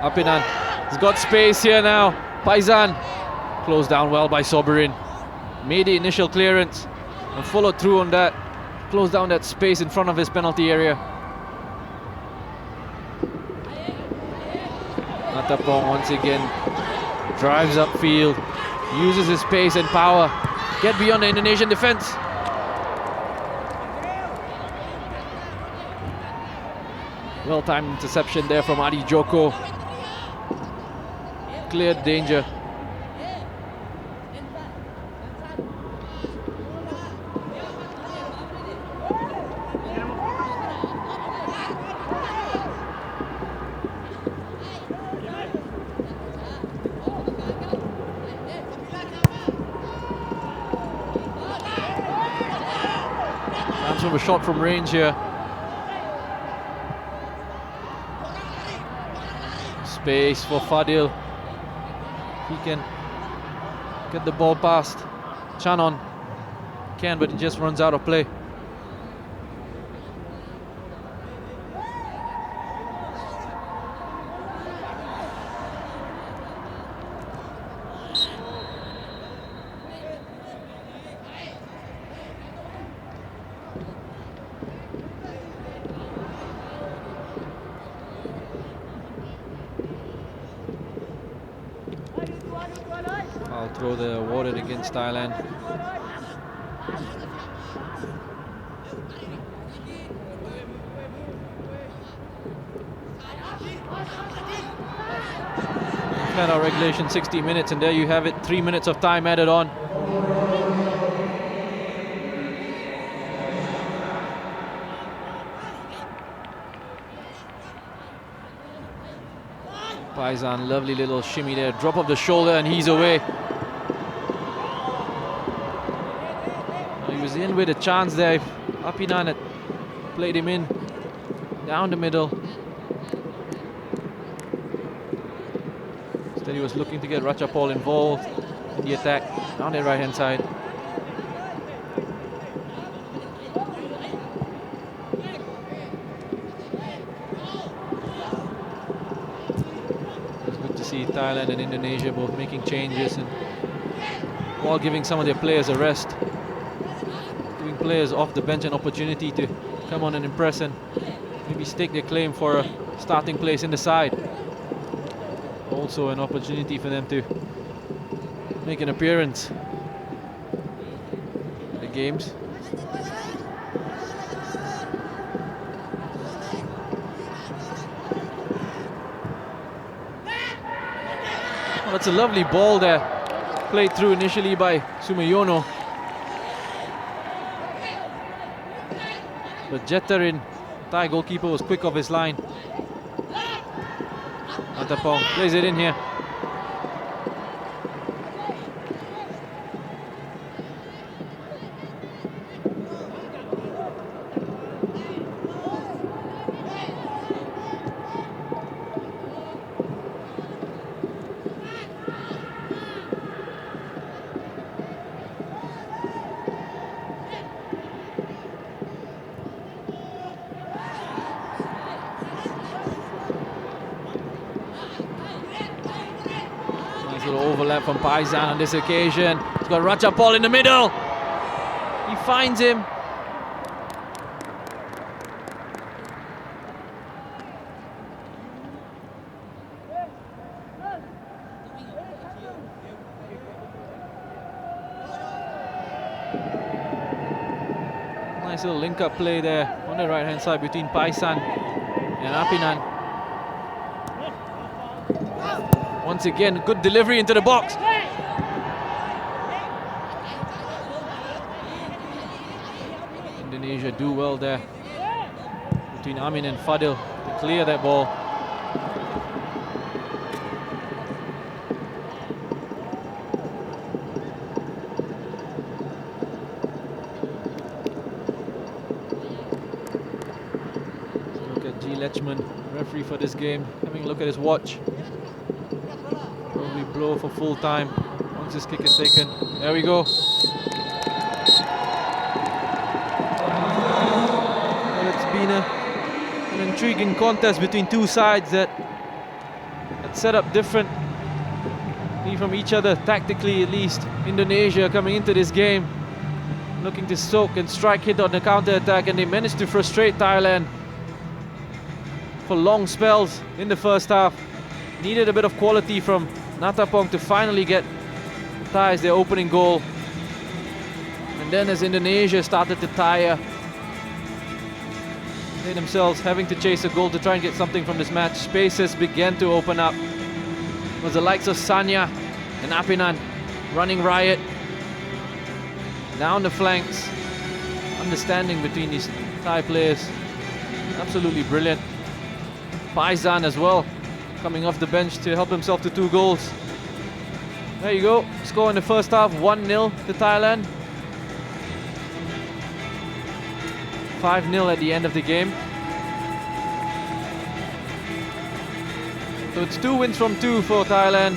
Apinan has got space here now. Paisan closed down well by Soberin. Made the initial clearance and followed through on that. Closed down that space in front of his penalty area. Natapong once again drives upfield, uses his pace and power, get beyond the Indonesian defense. Well-timed interception there from Adi Joko. Cleared danger. Chance from a shot from range here. Space for Fadil. He can get the ball past Chanon. Can, but he just runs out of play. I'll throw the awarded against Thailand. Had our regulation 60 minutes, and there you have it, 3 minutes of time added on. Paisan, lovely little shimmy there, drop of the shoulder, and he's away. He was in with a chance there. Apinan had played him in down the middle. Instead he was looking to get Ratchapol involved in the attack down the right hand side. It's good to see Thailand and Indonesia both making changes and while giving some of their players a rest. Giving players off the bench an opportunity to come on and impress and maybe stake their claim for a starting place in the side. Also an opportunity for them to make an appearance in the games. Oh, that's a lovely ball there, played through initially by Sumayono. But Jeterin, Thai goalkeeper, was quick off his line. Natapong plays it in here. Little overlap from Paisan on this occasion. He's got Ratchapal in the middle. He finds him. Nice little link-up play there on the right-hand side between Paisan and Apinan. Once again, good delivery into the box. Indonesia do well there between Amin and Fadil to clear that ball. Lechman, referee for this game, having a look at his watch. Probably blow for full time once this kick is taken. There we go. Well, it's been an intriguing contest between two sides that set up differently from each other, tactically at least. Indonesia coming into this game looking to soak and strike hit on the counter-attack, and they managed to frustrate Thailand for long spells in the first half. Needed a bit of quality from Natapong to finally get Thais their opening goal. And then as Indonesia started to tire, they themselves having to chase a goal to try and get something from this match, spaces began to open up. It was the likes of Sanya and Apinan running riot down the flanks. Understanding between these Thai players, absolutely brilliant. Paisan as well, coming off the bench to help himself to 2 goals. There you go, score in the first half, 1-0 to Thailand. 5-0 at the end of the game. So it's 2 wins from 2 for Thailand.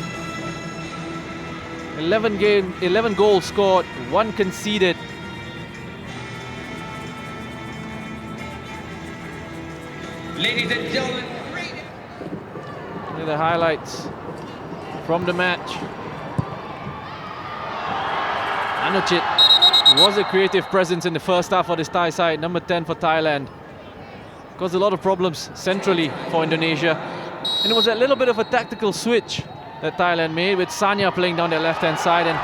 11 goals scored, 1 conceded. Ladies and gentlemen, here are the highlights from the match. Anuchit was a creative presence in the first half for this Thai side, number 10 for Thailand. Caused a lot of problems centrally for Indonesia. And it was a little bit of a tactical switch that Thailand made, with Sanya playing down their left-hand side and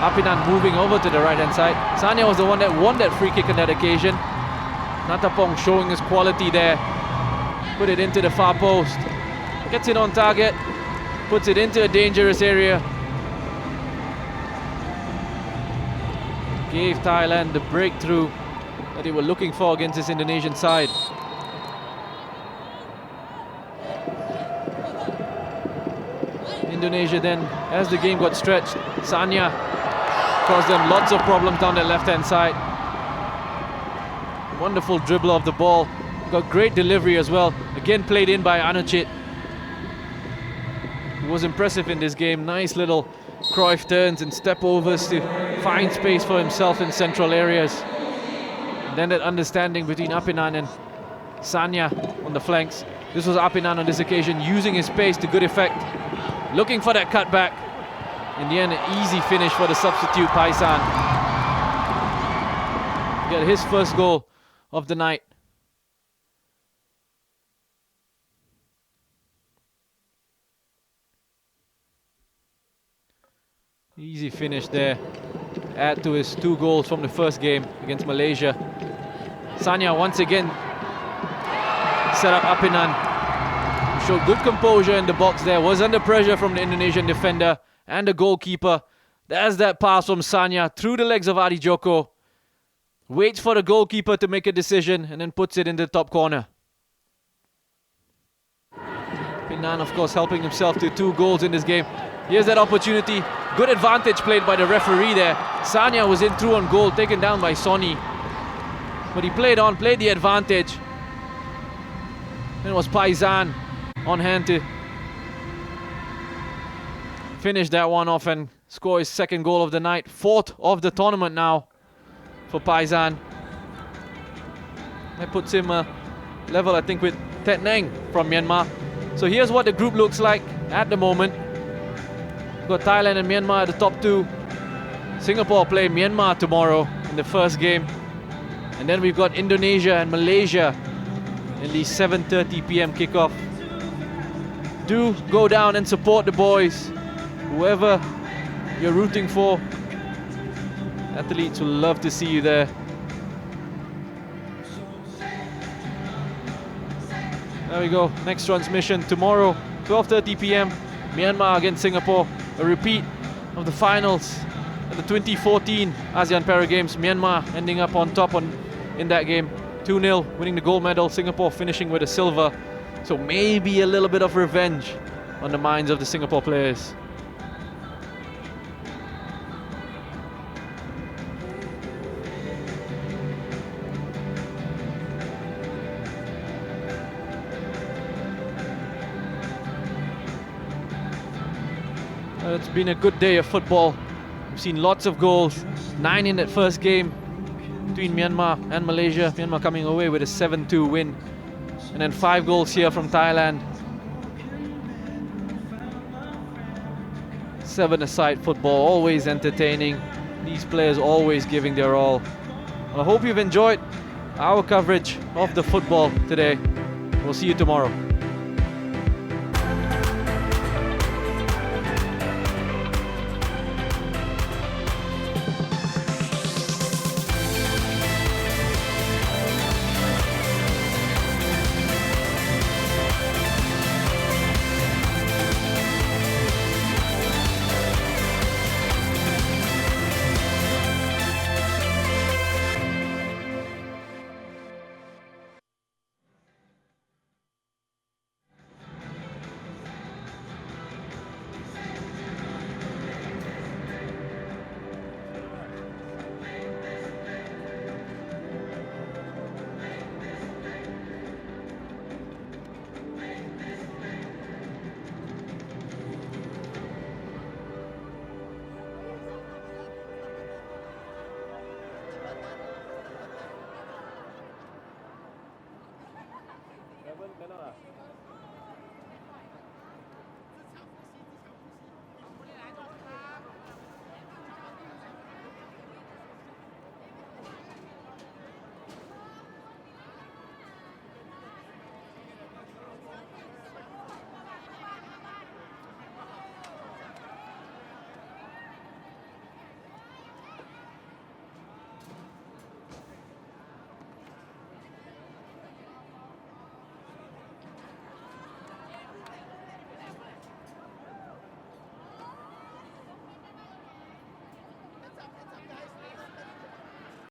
Apinan moving over to the right-hand side. Sanya was the one that won that free kick on that occasion. Natapong showing his quality there. Put it into the far post. Gets it on target. Puts it into a dangerous area. Gave Thailand the breakthrough that they were looking for against this Indonesian side. Indonesia then, as the game got stretched, Sanya caused them lots of problems down the left-hand side. Wonderful dribble of the ball. Got great delivery as well. Again played in by Anuchit. He was impressive in this game. Nice little Cruyff turns and step overs to find space for himself in central areas. And then that understanding between Apinan and Sanya on the flanks. This was Apinan on this occasion using his pace to good effect. Looking for that cutback. In the end, an easy finish for the substitute Paisan. Got his first goal of the night. Easy finish there. Add to his 2 goals from the first game against Malaysia. Sanya once again set up Apinan. Showed good composure in the box there. Was under pressure from the Indonesian defender and the goalkeeper. There's that pass from Sanya through the legs of Adi Joko. Waits for the goalkeeper to make a decision and then puts it into the top corner. Apinan, of course, helping himself to 2 goals in this game. Here's that opportunity. Good advantage played by the referee there. Sanya was in through on goal, taken down by Sony. But he played on, played the advantage. Then it was Paisan on hand to finish that one off and score his 2nd goal of the night. 4th of the tournament now for Paisan. That puts him level, I think, with Tet Neng from Myanmar. So here's what the group looks like at the moment. We've got Thailand and Myanmar at the top two. Singapore play Myanmar tomorrow in the first game. And then we've got Indonesia and Malaysia in the 7:30 p.m. kickoff. Do go down and support the boys. Whoever you're rooting for, athletes will love to see you there. There we go, next transmission tomorrow, 12:30 p.m. Myanmar against Singapore. A repeat of the finals at the 2014 ASEAN Para Games. Myanmar ending up on top in that game. 2-0, winning the gold medal. Singapore finishing with a silver. So maybe a little bit of revenge on the minds of the Singapore players. It's been a good day of football. We've seen lots of goals. 9 in that first game between Myanmar and Malaysia. Myanmar coming away with a 7-2 win. And then 5 goals here from Thailand. 7-a-side football, always entertaining. These players always giving their all. Well, I hope you've enjoyed our coverage of the football today. We'll see you tomorrow. Benar lah.